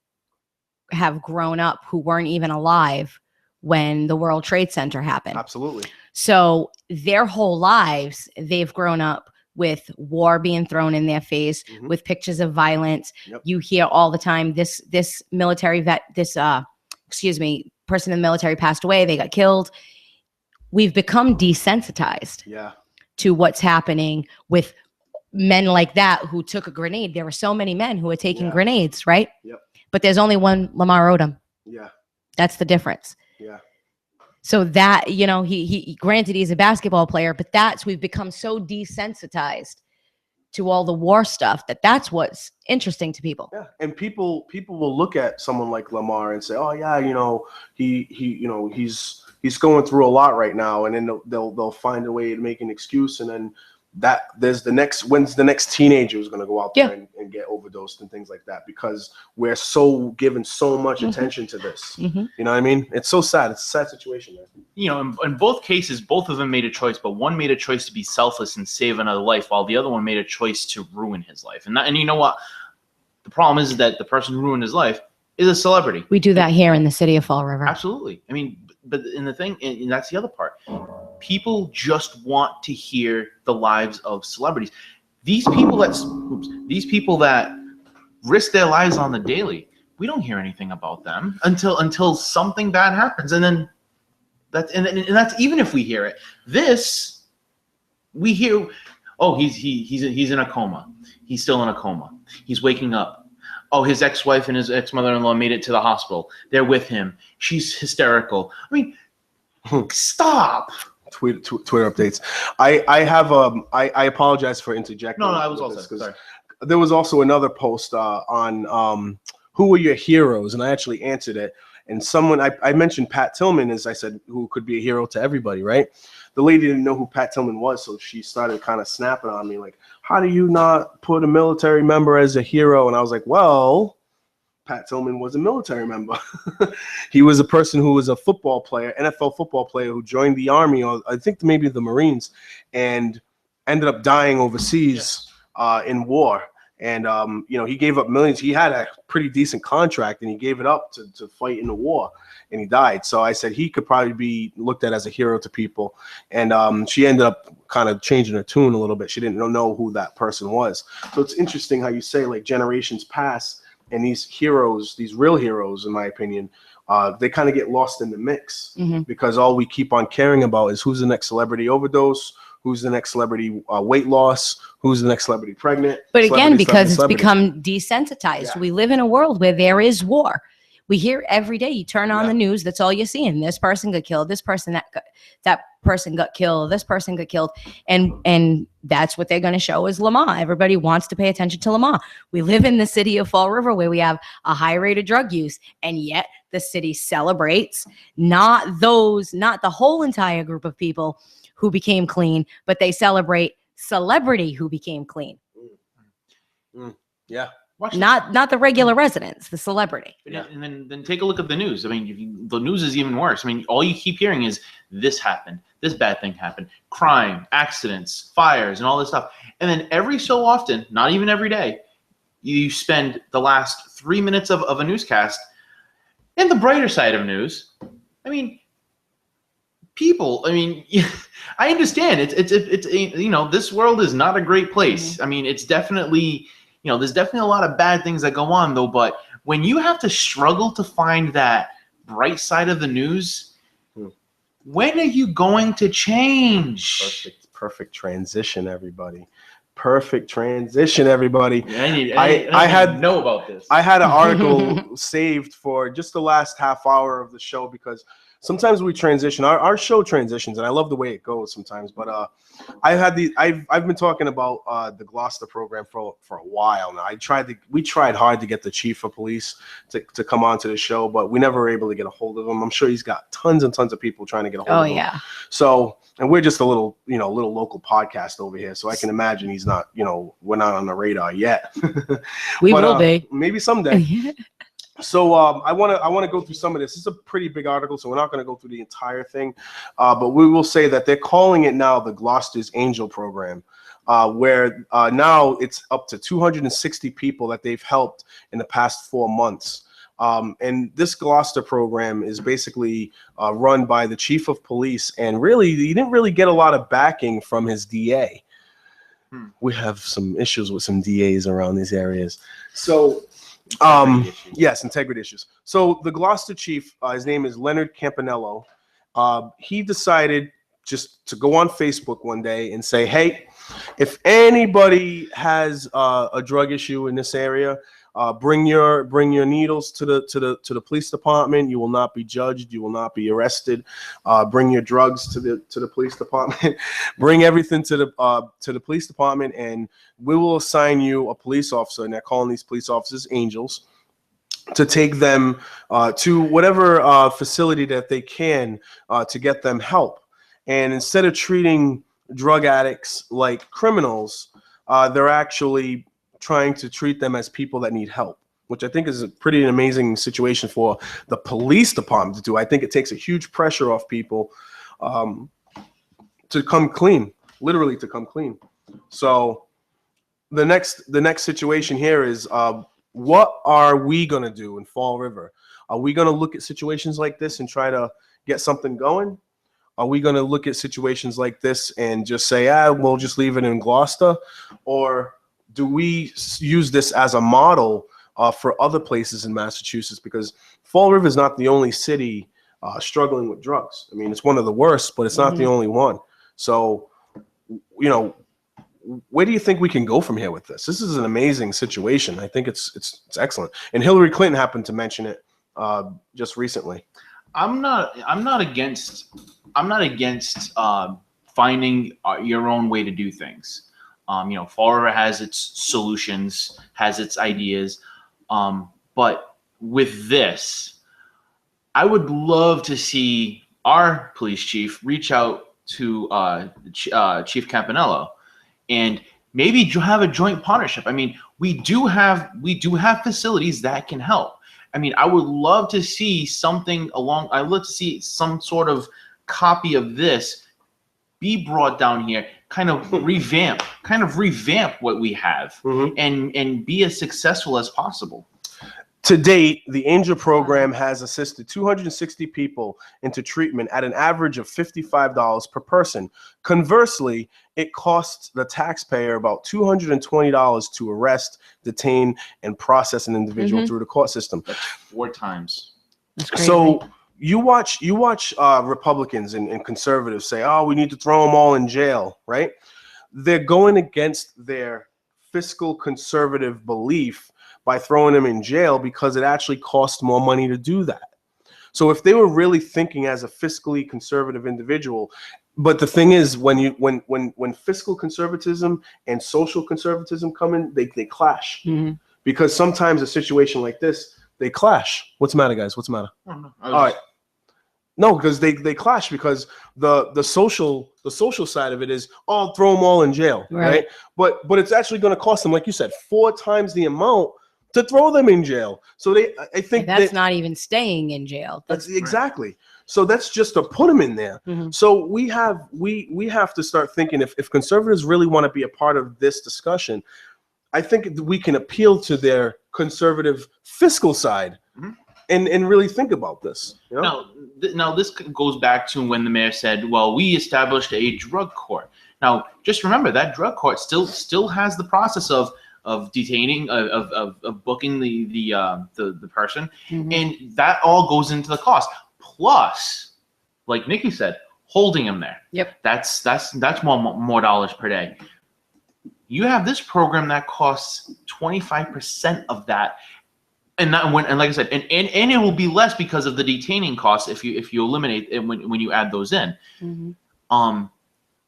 have grown up who weren't even alive when the World Trade Center happened. Absolutely. So their whole lives, they've grown up with war being thrown in their face, with pictures of violence. Yep. You hear all the time, this military vet, person in the military passed away, they got killed. We've become desensitized to what's happening with men like that who took a grenade. There were so many men who were taking grenades, right? Yep. But there's only one Lamar Odom. Yeah. That's the difference. Yeah. So that, you know, he granted he's a basketball player, but we've become so desensitized to all the war stuff that's what's interesting to people. Yeah. And people will look at someone like Lamar and say, oh yeah, you know, he's going through a lot right now. And then they'll find a way to make an excuse. And then when's the next teenager who's going to go out there and get overdosed and things like that, because we're so given so much attention to this. You know what I mean? It's so sad. It's a sad situation, man. You know, in both cases, both of them made a choice, but one made a choice to be selfless and save another life, while the other one made a choice to ruin his life. And you know what? The problem is that the person who ruined his life is a celebrity. We do that here in the city of Fall River. Absolutely. I mean, but in the thing, and that's the other part. People just want to hear the lives of celebrities. These people that risk their lives on the daily, we don't hear anything about them until something bad happens, and then that's even if we hear it. This we hear, oh, he's in a coma. He's still in a coma. He's waking up. Oh, his ex-wife and his ex-mother-in-law made it to the hospital. They're with him. She's hysterical. I mean, stop. Twitter updates. I apologize for interjecting. No, I was also sorry. There was also another post on who were your heroes, and I actually answered it. And someone I mentioned Pat Tillman, as I said, who could be a hero to everybody, right? The lady didn't know who Pat Tillman was, so she started kind of snapping on me like, how do you not put a military member as a hero? And I was like, well, Pat Tillman was a military member. He was a person who was a football player, NFL football player, who joined the Army, or I think maybe the Marines, and ended up dying overseas in war. And, you know, he gave up millions. He had a pretty decent contract, and he gave it up to fight in the war, and he died. So I said he could probably be looked at as a hero to people. And she ended up kind of changing her tune a little bit. She didn't know who that person was. So it's interesting how you say, like, generations pass, and these heroes, these real heroes, in my opinion, they kind of get lost in the mix because all we keep on caring about is who's the next celebrity overdose, who's the next celebrity weight loss, who's the next celebrity pregnant. But again, because it's become desensitized. We live in a world where there is war. We hear every day. You turn on the news, that's all you're seeing. This person got killed. This person that person got killed. This person got killed, and that's what they're going to show is Lamar. Everybody wants to pay attention to Lamar. We live in the city of Fall River where we have a high rate of drug use, and yet the city celebrates not the whole entire group of people who became clean, but they celebrate celebrity who became clean. Yeah. Not the regular residents, the celebrity. And then take a look at the news. I mean, the news is even worse. I mean, all you keep hearing is this happened, this bad thing happened, crime, accidents, fires, and all this stuff. And then every so often, not even every day, you spend the last 3 minutes of a newscast in the brighter side of news. I mean, people, I mean, I understand it's you know, this world is not a great place. I mean, it's definitely, you know, there's definitely a lot of bad things that go on though, but when you have to struggle to find that bright side of the news, when are you going to change? Perfect transition, everybody. Perfect transition, everybody. I had know about this. I had an article saved for just the last half hour of the show because sometimes we transition. Our show transitions, and I love the way it goes sometimes. But I've been talking about the Gloucester program for a while now. We tried hard to get the chief of police to come onto the show, but we never were able to get a hold of him. I'm sure he's got tons and tons of people trying to get a hold of him. Oh yeah. So, and we're just a little local podcast over here, so I can imagine he's not, we're not on the radar yet. We will be. Maybe someday. So I want to go through some of this. It's a pretty big article, so we're not going to go through the entire thing, but we will say that they're calling it now the Gloucester's Angel Program, where now it's up to 260 people that they've helped in the past 4 months. And this Gloucester program is basically run by the chief of police, and really he didn't really get a lot of backing from his DA. We have some issues with some DAs around these areas. So, Integrity issues. yes, integrity issues. So the Gloucester chief, his name is Leonard Campanello. He decided just to go on Facebook one day and say, hey, if anybody has a drug issue in this area, bring your needles to the police department. You will not be judged. You will not be arrested. Bring your drugs to the police department. Bring everything to the police department, and we will assign you a police officer. And they're calling these police officers angels, to take them to whatever facility that they can to get them help. And instead of treating drug addicts like criminals, they're actually trying to treat them as people that need help, which I think is a pretty amazing situation for the police department to do. I think it takes a huge pressure off people to come clean, literally to come clean. So the next situation here is, what are we going to do in Fall River? Are we going to look at situations like this and try to get something going? Are we going to look at situations like this and just say, we'll just leave it in Gloucester? Or do we use this as a model for other places in Massachusetts? Because Fall River is not the only city struggling with drugs. I mean, it's one of the worst, but it's not the only one. So, where do you think we can go from here with this? This is an amazing situation. I think it's excellent. And Hillary Clinton happened to mention it just recently. I'm not against finding your own way to do things. Fall River has its solutions, has its ideas, but with this, I would love to see our police chief reach out to Chief Campanello and maybe have a joint partnership. I mean, we do have facilities that can help. I mean, I would love to see something I'd love to see some sort of copy of this be brought down here, kind of revamp what we have, and be as successful as possible. To date, the Angel program has assisted 260 people into treatment at an average of $55 per person. Conversely, it costs the taxpayer about $220 to arrest, detain, and process an individual through the court system. That's 4 times. That's crazy. So you watch Republicans and conservatives say, oh, we need to throw them all in jail, right? They're going against their fiscal conservative belief by throwing them in jail, because it actually costs more money to do that. So if they were really thinking as a fiscally conservative individual, but the thing is, when fiscal conservatism and social conservatism come in, they clash. Because sometimes a situation like this, they clash. What's the matter, guys? What's the matter? No. All right. No, because they clash, because the social side of it is, oh, throw them all in jail, right? But it's actually going to cost them, like you said, 4 times the amount to throw them in jail. So I think that's not even staying in jail. That's exactly. So that's just to put them in there. So we have to start thinking, if conservatives really want to be a part of this discussion, I think we can appeal to their conservative fiscal side and really think about this. You know? Now this goes back to when the mayor said, well, we established a drug court. Now, just remember that drug court still has the process of detaining, of booking the person, and that all goes into the cost. Plus, like Nikki said, holding him there. Yep. That's more dollars per day. You have this program that costs 25% of that, and like I said, and it will be less because of the detaining costs if you eliminate it when you add those in.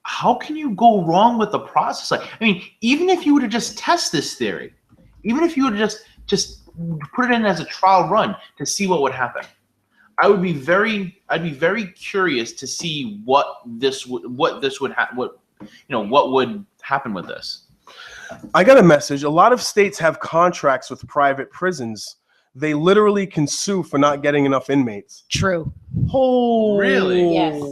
How can you go wrong with the process? Like, I mean, even if you were to just test this theory, even if you were to just put it in as a trial run to see what would happen, I'd be very curious to see what would happen with this. I got a message. A lot of states have contracts with private prisons. They literally can sue for not getting enough inmates. True. Oh, really? Yes.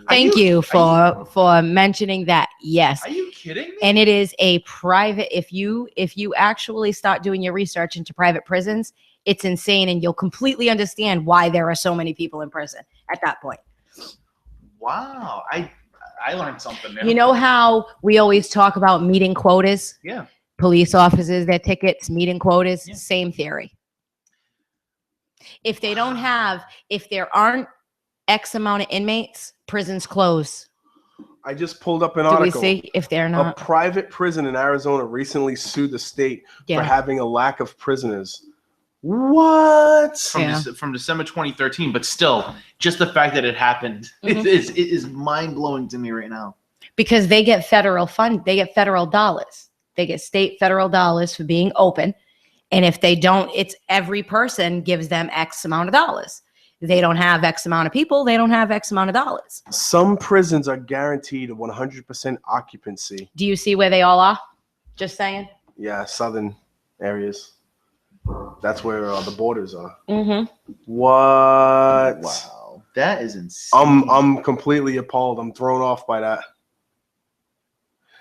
Thank you for mentioning that. Yes. Are you kidding me? And it is a private. If you actually start doing your research into private prisons, it's insane, and you'll completely understand why there are so many people in prison at that point. Wow. I learned something new. You know how we always talk about meeting quotas? Yeah. Police officers, their tickets, meeting quotas, Yeah. same theory. If there aren't X amount of inmates, prisons close. I just pulled up an Do we article. see if they're A not? private prison in Arizona recently sued the state for Yeah. having a lack of prisoners. What? From December 2013, but still, just the fact that it happened Mhm. it is mind blowing to me right now. Because they get federal dollars. They get state federal dollars for being open. And if they don't, it's every person gives them X amount of dollars. They don't have X amount of people, they don't have X amount of dollars. Some prisons are guaranteed 100% occupancy. Do you see where they all are? Just saying. Yeah, southern areas. That's where the borders are. Mm-hmm. What? Wow, that is insane. I'm completely appalled. I'm thrown off by that.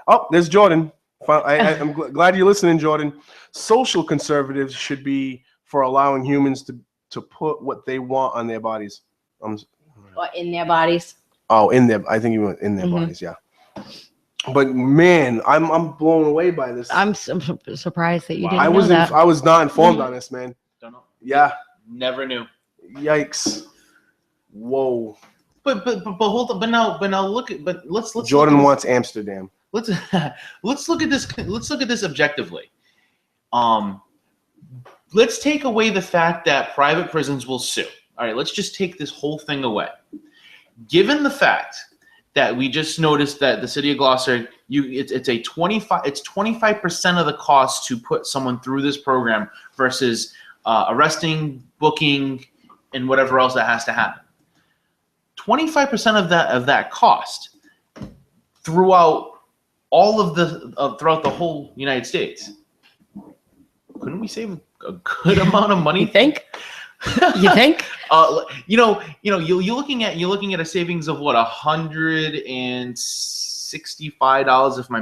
Oh, there's Jordan. I'm glad you're listening, Jordan. Social conservatives should be for allowing humans to put what they want on their bodies. Or in their bodies. Oh, in their. I think you went in their bodies. Yeah. But man, I'm blown away by this. I'm surprised that you didn't I know was that. I was not informed on this, man. Don't know. Yeah. Never knew. Yikes. Whoa. But hold on. But now look at. But let's. Jordan look at wants Amsterdam. Let's look at this. Let's look at this objectively. Let's take away the fact that private prisons will sue. All right, let's just take this whole thing away. Given the fact that we just noticed that the city of Gloucester, it's 25% of the cost to put someone through this program versus arresting, booking, and whatever else that has to happen. 25% of that cost throughout throughout the whole United States. Couldn't we save a good amount of money? You think? You think? You're looking at a savings of what, $165 if my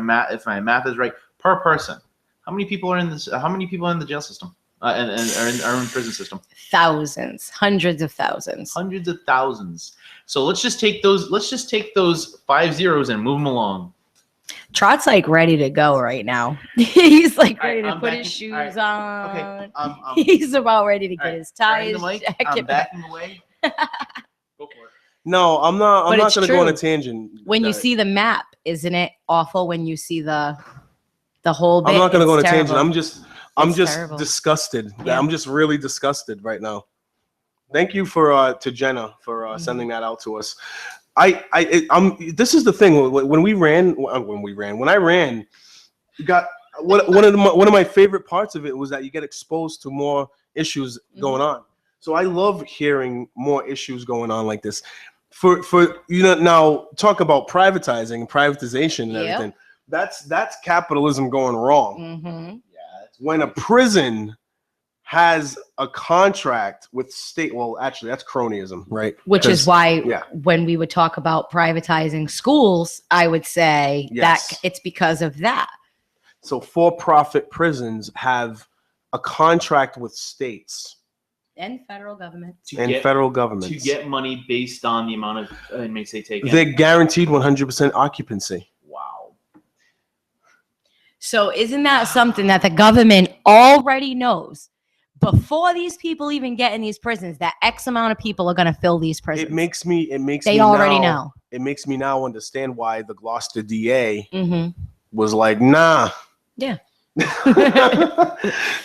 math is right, per person. How many people are in this? How many people are in the jail system and are in prison system? Thousands, hundreds of thousands. Hundreds of thousands. So let's just take those 5 zeros and move them along. Trot's like ready to go right now. He's like ready to I'm put backing- his shoes all right, on. Okay. He's about ready to get all right, his ties. the mic. I'm jacket. backing away. Go for it. No, I'm not. I'm But not it's going to go on a true. tangent. When you see the map, isn't it awful when you see the whole bit? I'm not going to go on a It's tangent. terrible. I'm It's just terrible. disgusted. Yeah. I'm just really disgusted right now. Thank you to Jenna for sending that out to us. This is the thing. When I ran, got one of my favorite parts of it was that you get exposed to more issues going on. So I love hearing more issues going on like this. For now talk about privatization and everything. That's capitalism going wrong. Mm-hmm. When a prison has a contract with state, well, actually, that's cronyism, right? Which is why yeah. when we would talk about privatizing schools, I would say Yes. that it's because of that. So for-profit prisons have a contract with states And federal government. federal governments. To get money based on the amount of inmates they take in. They're guaranteed 100% occupancy. Wow. So isn't that something that the government already knows? Before these people even get in these prisons, that X amount of people are going to fill these prisons. It makes me already now, know. It makes me now understand why the Gloucester DA Mm-hmm. was like, nah. Yeah.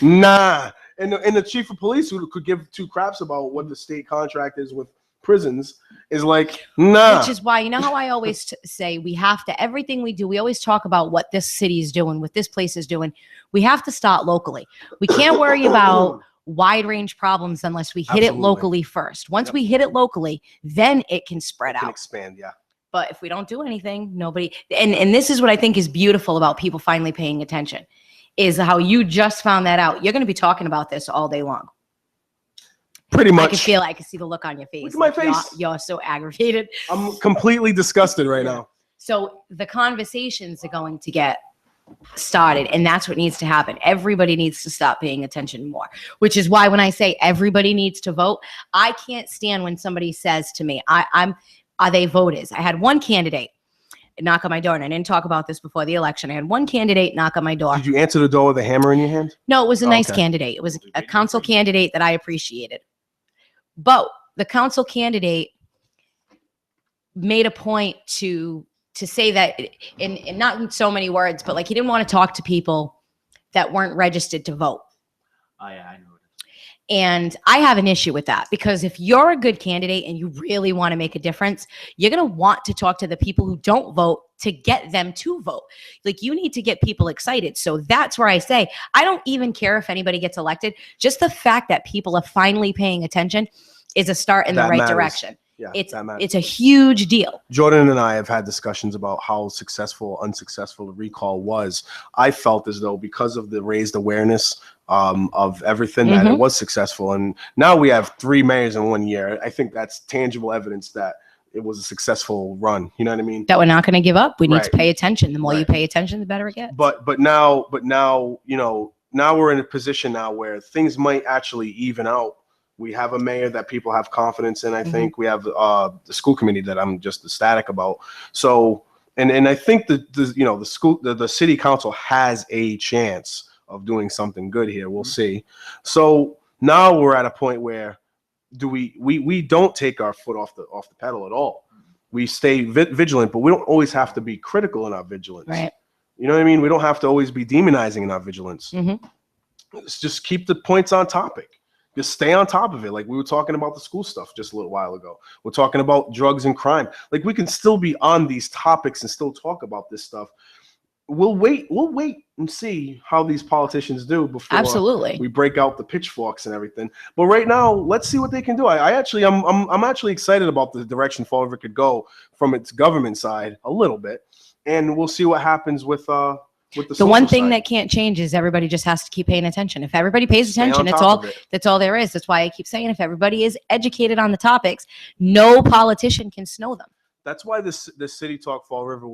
Nah. And the chief of police, who could give two craps about what the state contract is with prisons, is like, nah. Which is why, you know how I always say we have to, everything we do, we always talk about what this city is doing, what this place is doing. We have to start locally. We can't worry about wide range problems unless we hit it Absolutely. locally first. Once we hit it locally, then it can spread It can out. expand, yeah. But if we don't do anything, nobody, and this is what I think is beautiful about people finally paying attention, is how you just found that out. You're going to be talking about this all day long. Pretty much. I can see the look on your face. Look at my Like, face. You're so aggravated. I'm completely disgusted right now. So the conversations are going to get started, and that's what needs to happen. Everybody needs to stop paying attention more, which is why when I say everybody needs to vote, I can't stand when somebody says to me, are they voters? I had one candidate knock on my door. And I didn't talk about this before the election. I had one candidate knock on my door. Did you answer the door with a hammer in your hand? No, it was a nice Okay. candidate. It was a council candidate that I appreciated. But the council candidate made a point to say that in not in so many words, but like he didn't want to talk to people that weren't registered to vote. Oh yeah, I know. And I have an issue with that because if you're a good candidate and you really want to make a difference, you're going to want to talk to the people who don't vote to get them to vote. Like you need to get people excited. So that's where I say, I don't even care if anybody gets elected. Just the fact that people are finally paying attention is a start in the right direction. Yeah, it's a huge deal. Jordan and I have had discussions about how successful or unsuccessful the recall was. I felt as though because of the raised awareness of everything that it was successful. And now we have 3 mayors in 1 year. I think that's tangible evidence that it was a successful run. You know what I mean? That we're not going to give up. We need Right. to pay attention. The more Right. you pay attention, the better it gets. But now, you know, now we're in a position now where things might actually even out. We have a mayor that people have confidence in. I think we have the school committee that I'm just ecstatic about. So, and I think the city council has a chance of doing something good here. We'll see. So now we're at a point where we don't take our foot off the pedal at all. We stay vigilant, but we don't always have to be critical in our vigilance. Right. You know what I mean? We don't have to always be demonizing in our vigilance. Let's just keep the points on topic. Just stay on top of it. Like we were talking about the school stuff just a little while ago. We're talking about drugs and crime. Like we can still be on these topics and still talk about this stuff. We'll wait and see how these politicians do before Absolutely. we break out the pitchforks and everything. But right now, let's see what they can do. I'm actually excited about the direction Fall River could go from its government side a little bit, and we'll see what happens with the one thing side. that can't change is everybody just has to keep paying attention. If everybody pays Stay on attention, top of it. that's all there is. That's why I keep saying if everybody is educated on the topics, no politician can snow them. That's why this City Talk Fall River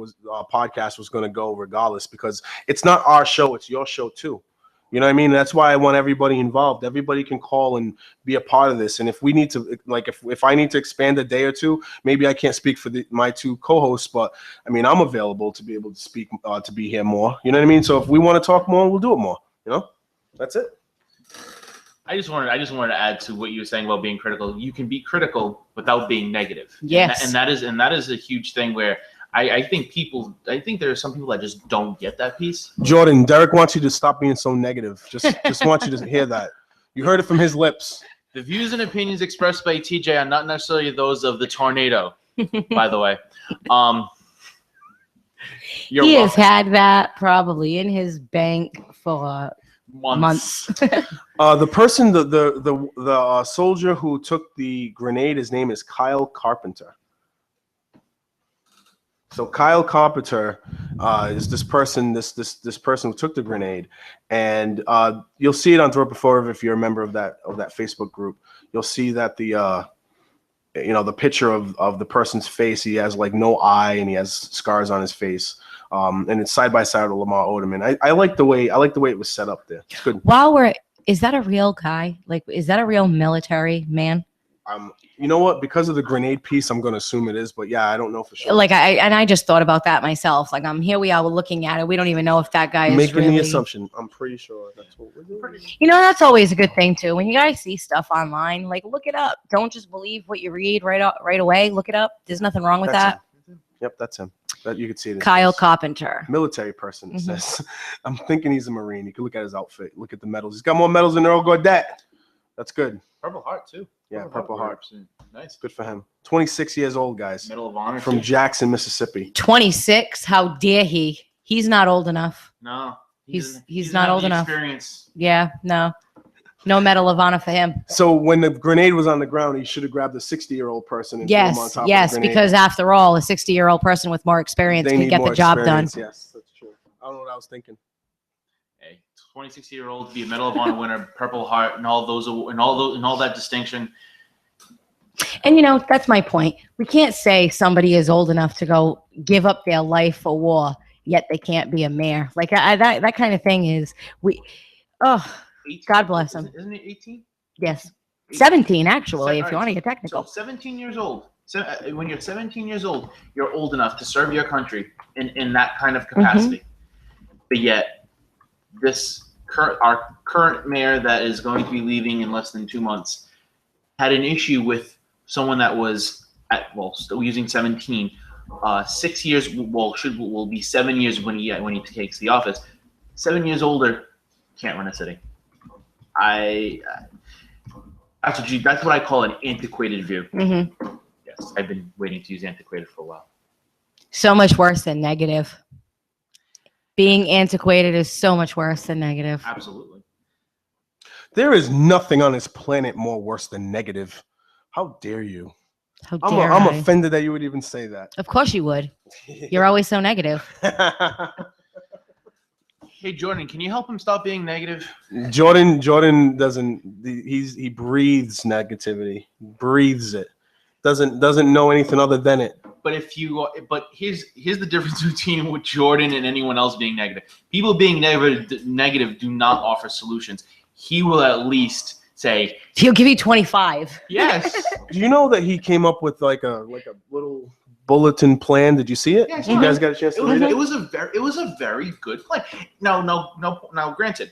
podcast was going to go regardless, because it's not our show, it's your show too. You know what I mean? That's why I want everybody involved. Everybody can call and be a part of this. And if we need to, like, if I need to expand a day or two, maybe I can't speak for my 2 co-hosts, but I mean, I'm available to be able to speak, to be here more. You know what I mean? So if we want to talk more, we'll do it more. You know, that's it. I just wanted to add to what you were saying about being critical. You can be critical without being negative. Yes. And that is a huge thing where I think there are some people that just don't get that piece. Jordan, Derek wants you to stop being so negative. Just want you to hear that. You heard it from his lips. The views and opinions expressed by TJ are not necessarily those of the tornado, by the way. He has had that probably in his bank for months. The person, the soldier who took the grenade, his name is Kyle Carpenter. So Kyle Carpenter is this person who took the grenade, and you'll see it on Throw Up Before River if you're a member of that Facebook group. You'll see that the picture of the person's face. He has like no eye and he has scars on his face. And it's side by side with Lamar Odom. And I like the way it was set up there. It's good. Is that a real guy? Like, is that a real military man? You know what? Because of the grenade piece, I'm going to assume it is. But yeah, I don't know for sure. Like I just thought about that myself. Like here we are, we're looking at it. We don't even know if that guy is making really... the assumption. I'm pretty sure that's what we're doing. You know, that's always a good thing too. When you guys see stuff online, like look it up. Don't just believe what you read right away. Look it up. There's nothing wrong with that. Him. Yep, that's him. That you can see it. Kyle Carpenter. Military person. It says. I'm thinking he's a Marine. You can look at his outfit. Look at the medals. He's got more medals than Earl Godet. That's good. Purple Heart too. Yeah, Purple Heart. Nice. Good for him. 26 years old, guys. Medal of Honor from too. Jackson, Mississippi. 26. How dare he? He's not old enough. No. He's not old enough. Experience. Yeah, no Medal of Honor for him. So when the grenade was on the ground, he should have grabbed a 60-year-old person and put him on top of the grenade. Because after all, a 60-year-old person with more experience can get the job done. Yes, that's true. I don't know what I was thinking. Hey, 26-year-old, be a Medal of Honor winner, Purple Heart, and all that distinction. And you know, that's my point. We can't say somebody is old enough to go give up their life for war, yet they can't be a mayor. Like that kind of thing is 18? God bless him. Isn't it 18? Yes. 17 actually, if you want to get technical. So 17 years old. So when you're 17 years old, you're old enough to serve your country in that kind of capacity. But yet, our current mayor that is going to be leaving in less than 2 months had an issue with someone that was still using 17. 6 years will be 7 years when he takes the office. 7 years older, can't run a city. That's what I call an antiquated view. Yes, I've been waiting to use antiquated for a while. So much worse than negative. Being antiquated is so much worse than negative. Absolutely. There is nothing on this planet more worse than negative. How dare you? How dare I'm I? offended that you would even say that. Of course you would. You're always so negative. Hey Jordan, can you help him stop being negative? Jordan doesn't. He breathes negativity. Breathes it. Doesn't know anything other than it. But here's the difference between with Jordan and anyone else being negative. People being negative do not offer solutions. He will at least say he'll give you 25. Yes. Do you know that he came up with like a little bulletin plan? Did you see it? Yes, you guys got a chance to read it? It was a very good plan. Now, granted,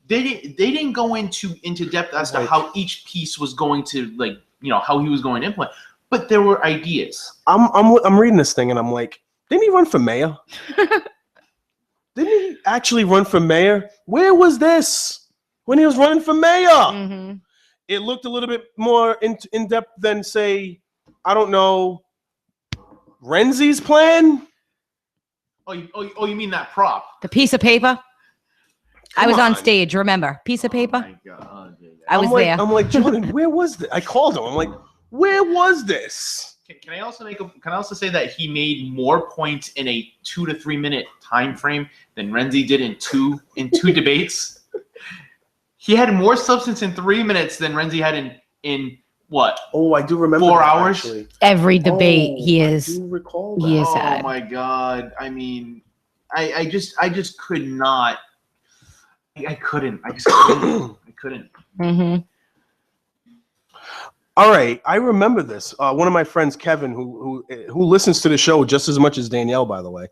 they didn't go into depth as to how each piece was going to how he was going to implement, but there were ideas. I'm reading this thing and I'm like, didn't he run for mayor? Didn't he actually run for mayor? Where was this when he was running for mayor? It looked a little bit more in depth than, say, I don't know, Renzi's plan. Oh, you mean that prop? The piece of paper. I was on on. stage. Remember, piece of paper. My God. I was there. I'm like, Jordan, where was this? I called him. I'm like, where was this? Can I also say that he made more points in a 2 to 3 minute time frame than Renzi did in two debates? He had more substance in 3 minutes than Renzi had in what? Oh, I do remember 4 that, hours. Actually. Every debate he I is. do recall that. He is Oh sad. my God! I mean, I just could not. I couldn't. I just couldn't. I couldn't. All right, I remember this. One of my friends, Kevin, who listens to the show just as much as Danielle, by the way.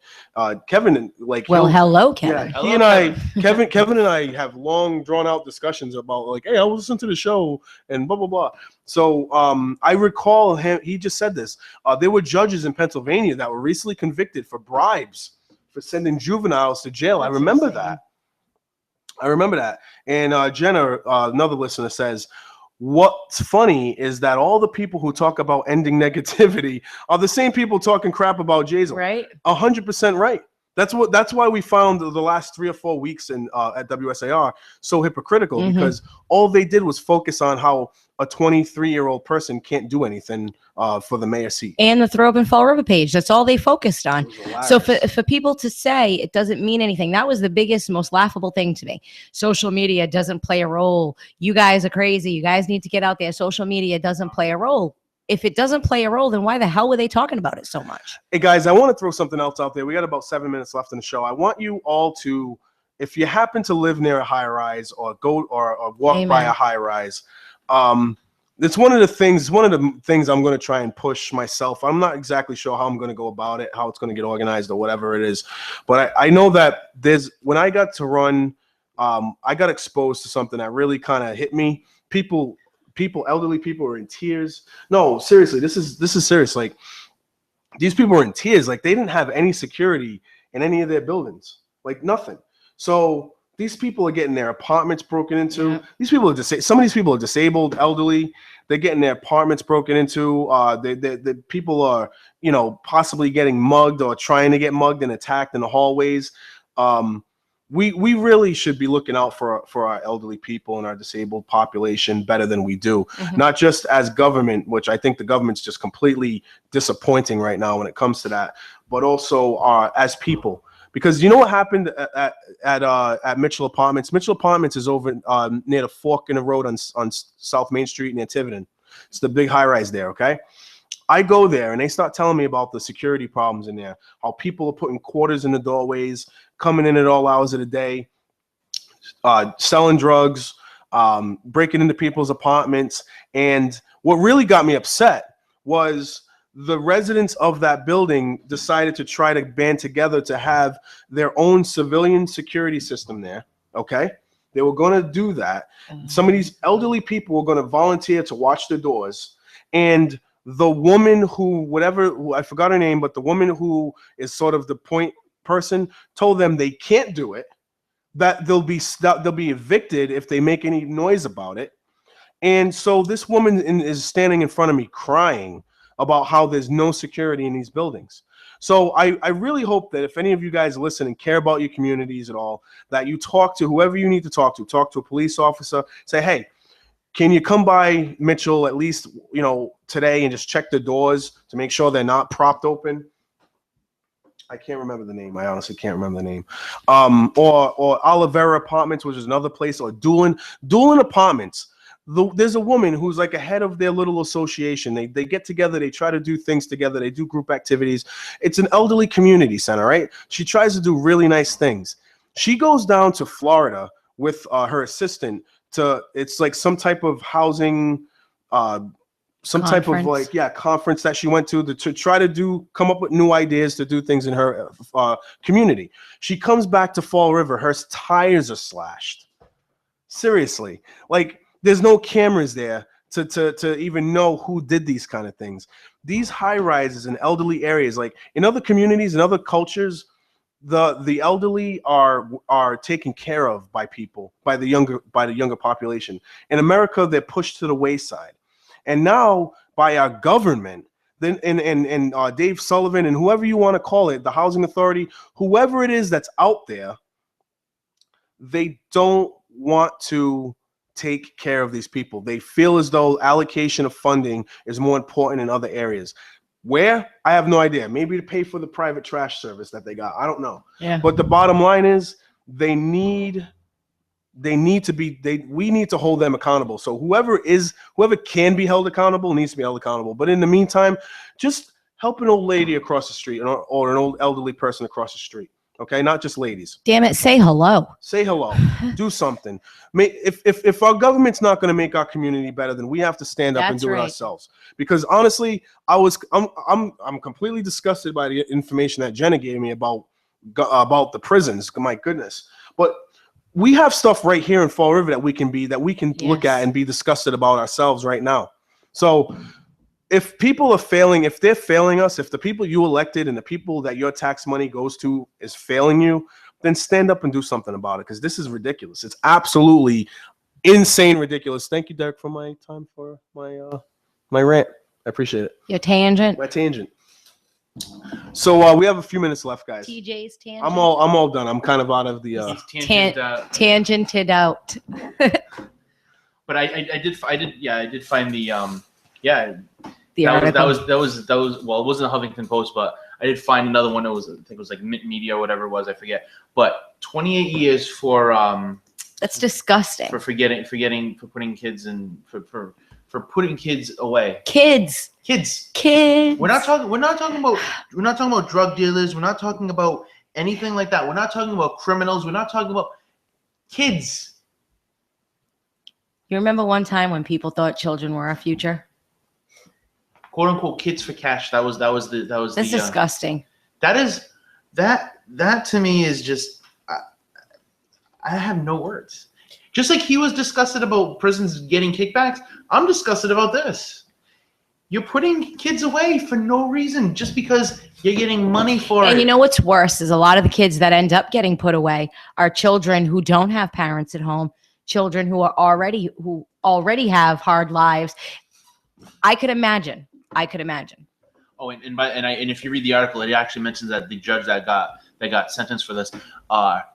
Kevin, Hello, Kevin. Yeah, he and I, Kevin and I have long drawn out discussions about hey, I'll listen to the show and blah blah blah. So I recall him. He just said this. There were judges in Pennsylvania that were recently convicted for bribes for sending juveniles to jail. I remember that. And Jenna, another listener, says, what's funny is that all the people who talk about ending negativity are the same people talking crap about Jazel. Right. 100% right. That's why we found the last 3 or 4 weeks at WSAR so hypocritical, because all they did was focus on how a 23-year-old person can't do anything for the mayor seat. And the Throw Up and Fall River page. That's all they focused on. So for people to say it doesn't mean anything, that was the biggest, most laughable thing to me. Social media doesn't play a role. You guys are crazy. You guys need to get out there. Social media doesn't play a role. If it doesn't play a role, then why the hell were they talking about it so much? Hey guys, I want to throw something else out there. We got about 7 minutes left in the show. I want you all to, if you happen to live near a high rise or go or walk by a high rise, it's one of the things I'm going to try and push myself. I'm not exactly sure how I'm going to go about it, how it's going to get organized or whatever it is. But I know that when I got to run, I got exposed to something that really kind of hit me. Elderly people are in tears. No, seriously, this is serious. Like, these people are in tears. Like, they didn't have any security in any of their buildings, like nothing. So these people are getting their apartments broken into. Yeah. These people are some of these people are disabled, elderly. They're getting their apartments broken into. The people are, possibly getting mugged or trying to get mugged and attacked in the hallways. We really should be looking out for our elderly people and our disabled population better than we do. Not just as government, which I think the government's just completely disappointing right now when it comes to that, but also as people. Because you know what happened at Mitchell Apartments? Mitchell Apartments is over near the fork in the road on South Main Street near Tiverton. It's the big high rise there, okay? I go there and they start telling me about the security problems in there, how people are putting quarters in the doorways, coming in at all hours of the day, selling drugs, breaking into people's apartments. And what really got me upset was the residents of that building decided to try to band together to have their own civilian security system there. Okay. They were going to do that. Some of these elderly people were going to volunteer to watch the doors. And the woman who, I forgot her name, but the woman who is sort of the point person told them they can't do it, that they'll be evicted if they make any noise about it. And so this woman is standing in front of me crying about how there's no security in these buildings. So I really hope that if any of you guys listen and care about your communities at all, that you talk to whoever you need to talk to a police officer, say, hey, can you come by Mitchell at least, today and just check the doors to make sure they're not propped open? I can't remember the name. I honestly can't remember the name. Or Olivera Apartments, which is another place, or Doolin Apartments. There's a woman who's like a head of their little association. They get together. They try to do things together. They do group activities. It's an elderly community center, right? She tries to do really nice things. She goes down to Florida with her assistant it's like some type of housing, type of conference that she went to try to come up with new ideas to do things in her community. She comes back to Fall River. Her tires are slashed. Seriously, like, there's no cameras there to even know who did these kind of things. These high rises in elderly areas, like in other communities and other cultures, the elderly are taken care of by the younger population. In America, they're pushed to the wayside, and now by our government, then and Dave Sullivan and whoever you want to call it, the housing authority, whoever it is that's out there, they don't want to take care of these people. They feel as though allocation of funding is more important in other areas. Where? I have no idea. Maybe to pay for the private trash service that they got. I don't know. Yeah. But the bottom line is we need to hold them accountable. So whoever can be held accountable needs to be held accountable. But in the meantime, just help an old lady across the street or an old elderly person across the street. Okay, not just ladies. Damn it, say hello. Say hello. Do something. If our government's not going to make our community better, then we have to stand up and do it ourselves. Because honestly, I'm completely disgusted by the information that Jenna gave me about the prisons. My goodness. But we have stuff right here in Fall River that we can look at and be disgusted about ourselves right now. So if people are failing, if they're failing us, if the people you elected and the people that your tax money goes to is failing you, then stand up and do something about it, because this is ridiculous. It's absolutely insane ridiculous. Thank you, Derek, for my time for my rant. I appreciate it. Your tangent. My tangent. So we have a few minutes left, guys. TJ's tangent. I'm all done. I'm kind of out of the tangented out. But I did find the article. That was well, it wasn't a Huffington Post, but I did find another one that was, I think it was like Mint Media or whatever it was, I forget. But 28 years for that's disgusting. For putting kids in for putting kids away. Kids. We're not talking about drug dealers. We're not talking about anything like that. We're not talking about criminals. We're not talking about kids. You remember one time when people thought children were our future? "Quote unquote" kids for cash. That was That's disgusting. That to me is just I have no words. Just like he was disgusted about prisons getting kickbacks, I'm disgusted about this. You're putting kids away for no reason, just because you're getting money for it. And you know what's worse is a lot of the kids that end up getting put away are children who don't have parents at home, children who already have hard lives. I could imagine. Oh, and if you read the article, it actually mentions that the judge that got sentenced for this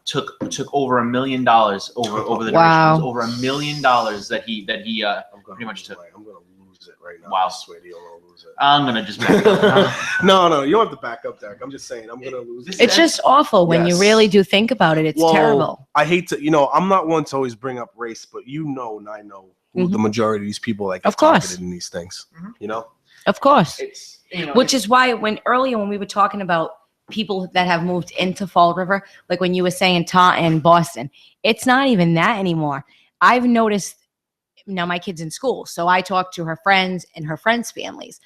took over $1 million over the duration. Wow. It was over $1 million that he pretty much took. I'm gonna lose it right now. Wow. I swear to you, I'm gonna lose it. I'm gonna just back up. No, you don't have to back up, Derek. I'm just saying I'm gonna lose it. It's just awful when you really do think about it. It's terrible. I hate to, I'm not one to always bring up race, but and I know who the majority of these people like get targeted in these things. Of course. Which It's is why when we were talking about people that have moved into Fall River, like when you were saying Taunton and Boston, it's not even that anymore. I've noticed, now my kid's in school, so I talk to her friends and her friends' families.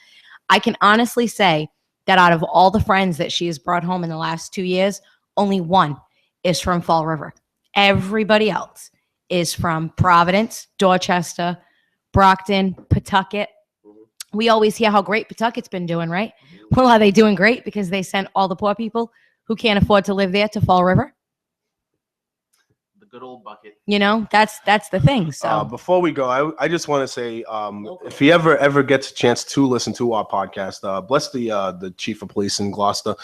I can honestly say that out of all the friends that she has brought home in the last 2 years, only one is from Fall River. Everybody else is from Providence, Dorchester, Brockton, Pawtucket. We always hear how great Pawtucket's been doing, right? Well, are they doing great because they sent all the poor people who can't afford to live there to Fall River? The good old bucket. You know, that's the thing. So before we go, I just want to say, if he ever gets a chance to listen to our podcast, bless the chief of police in Gloucester.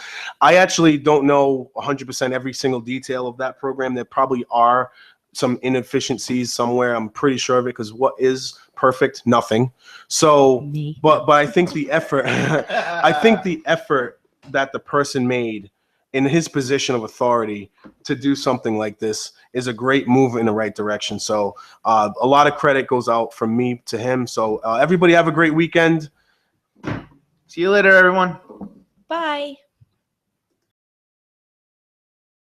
I actually don't know 100% every single detail of that program. There probably are some inefficiencies somewhere. I'm pretty sure of it, because what is perfect? Nothing. So, but I think the effort, I think the effort that the person made in his position of authority to do something like this is a great move in the right direction. So a lot of credit goes out from me to him. So everybody have a great weekend. See you later, everyone. bye.